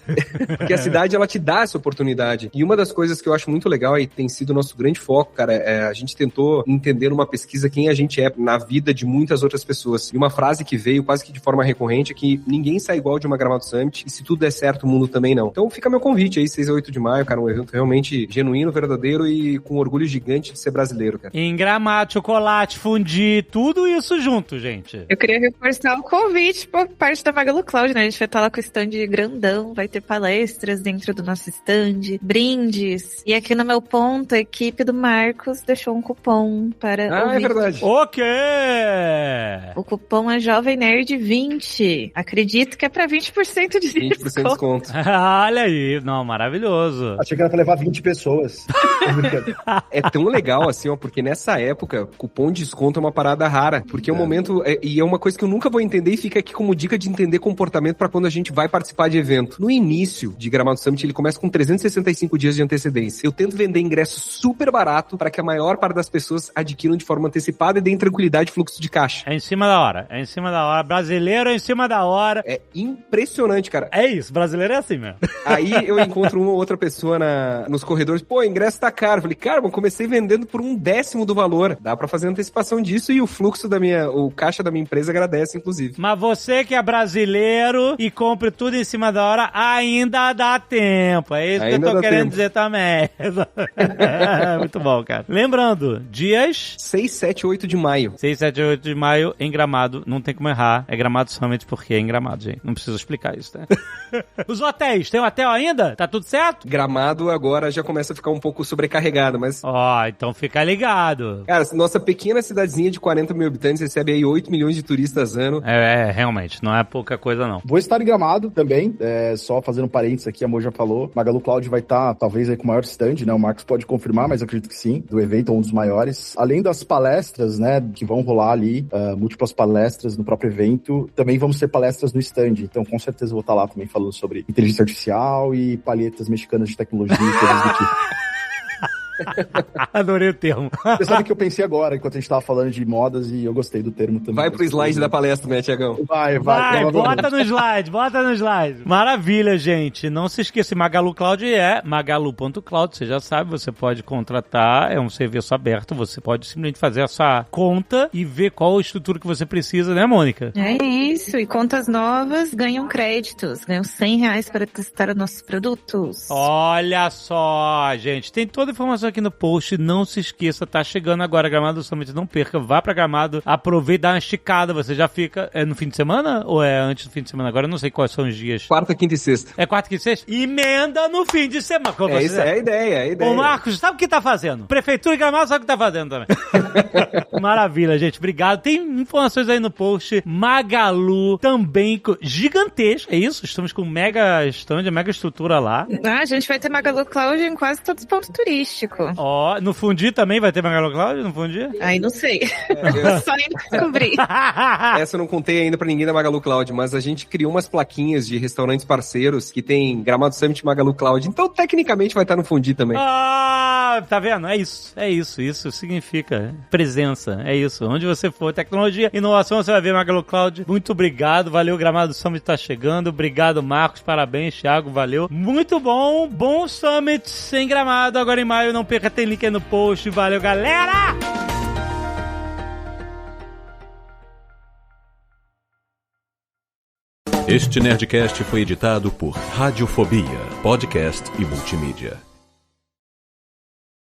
S4: Porque a cidade, ela te dá essa oportunidade. E uma das coisas que eu acho muito legal e tem sido o nosso grande foco, cara, a gente tentou entender numa pesquisa quem a gente é na vida de muitas outras pessoas. E uma frase que veio quase que de forma recorrente é que ninguém sai igual de uma Gramado Summit e se tudo der certo, o mundo também não. Então fica meu convite aí, 6 a 8 de maio, cara, um evento realmente genuíno, verdadeiro e com orgulho gigante de ser brasileiro, cara.
S2: Em Gramado, chocolate, fundi, tudo isso junto, gente.
S5: Eu queria reforçar o convite por parte da Magalu Cloud, né? A gente vai estar lá com o stand grandão, vai ter palestras dentro do nosso stand, brindes. E aqui no meu ponto, a equipe do Marcos deixou um cupom para
S4: é verdade.
S2: O quê?
S5: O cupom é Jovem Nerd 20. Acredito que é pra 20% de
S4: 20% de desconto.
S2: Olha aí, não, maravilhoso.
S3: Achei que era pra levar 20 pessoas.
S4: É tão legal assim, ó, porque nessa época, cupom de desconto é uma parada rara, porque é um momento, e é uma coisa que eu nunca vou entender e fica aqui como dica de entender comportamento pra quando a gente vai participar de evento. No início de Gramado Summit, ele começa com 365 dias de antecedência. Eu tento vender ingresso super barato para que a maior parte das pessoas adquiram de forma antecipada e deem tranquilidade e fluxo de caixa.
S2: É em cima da hora, brasileiro é em cima da hora.
S4: É impressionante, cara.
S2: É isso, brasileiro é assim mesmo.
S4: Aí eu encontro uma ou outra pessoa nos corredores, pô, o ingresso tá caro. Eu falei, cara, eu comecei vendendo por 1/10 do valor. Dá pra fazer antecipação disso e o fluxo o caixa da minha empresa agradece, inclusive.
S2: Mas você que é brasileiro e compre tudo em cima da hora, ainda dá tempo. É isso ainda que eu tô querendo dizer também. Muito bom, cara. Lembrando, dias
S4: 6, 7, 8 de maio.
S2: 6, 7 e 8 de maio em Gramado. Não tem como errar. É Gramado Summit porque é em Gramado, gente. Não preciso explicar isso, né? Os hotéis. Tem hotel ainda? Tá tudo certo?
S4: Gramado agora já começa a ficar um pouco sobrecarregado, mas...
S2: Então fica ligado.
S4: Cara, nossa pequena cidadezinha de 40 mil habitantes recebe aí 8 milhões de turistas ano.
S2: Realmente. Não é pouca coisa, não.
S3: Vou estar em Gramado também. Só fazendo um parênteses aqui, a Mo já falou. Magalu Cloud vai estar, talvez, aí com o maior stand, né? O Marcos pode confirmar, mas eu acredito que sim. Do evento, um dos maiores. Além das palestras, né? Que vão rolar ali, múltiplas palestras no próprio evento. Também vamos ter palestras no stand. Então, com certeza, eu vou estar lá também falando sobre inteligência artificial e palhetas mexicanas de tecnologia e coisas do tipo.
S2: Adorei o termo.
S3: Você sabe que eu pensei agora, enquanto a gente tava falando de modas, e eu gostei do termo também.
S4: Vai pro slide da palestra, né, Tiagão?
S3: Vai,
S2: bota no slide. Maravilha, gente. Não se esqueça, Magalu Cloud é magalu.cloud, você já sabe, você pode contratar, é um serviço aberto, você pode simplesmente fazer a sua conta e ver qual estrutura que você precisa, né, Mônica?
S5: É isso, e contas novas ganham créditos, ganham R$100 para testar nossos produtos.
S2: Olha só, gente, tem toda a informação aqui no post, não se esqueça, tá chegando agora Gramado Summit, não perca, vá pra Gramado, aproveita, dá uma esticada, você já fica, é no fim de semana ou é antes do fim de semana? Agora eu não sei quais são os dias.
S4: Quarta, quinta e sexta.
S2: É quarta, quinta e sexta? Emenda no fim de semana.
S4: Isso é a ideia,
S2: Ô Marcos, sabe o que tá fazendo? Prefeitura de Gramado sabe o que tá fazendo também. Maravilha, gente, obrigado. Tem informações aí no post. Magalu também gigantesca, é isso? Estamos com mega stand, mega estrutura lá.
S5: A gente vai ter Magalu Cloud em quase todos os pontos turísticos. Marco.
S2: Ó, no Fundi também vai ter Magalu Cloud? No Fundi?
S5: Aí não sei. Só indo descobrir.
S4: Essa eu não contei ainda pra ninguém da Magalu Cloud, mas a gente criou umas plaquinhas de restaurantes parceiros que tem Gramado Summit Magalu Cloud. Então, tecnicamente, vai estar no Fundi também.
S2: Ah, tá vendo? É isso. Isso significa presença. É isso. Onde você for, tecnologia, inovação, você vai ver Magalu Cloud. Muito obrigado. Valeu, Gramado Summit tá chegando. Obrigado, Marcos. Parabéns, Thiago. Valeu. Muito bom. Bom Summit em Gramado. Agora em maio. Não perca, tem link aí no post. Valeu, galera!
S7: Este Nerdcast foi editado por Radiofobia, podcast e multimídia.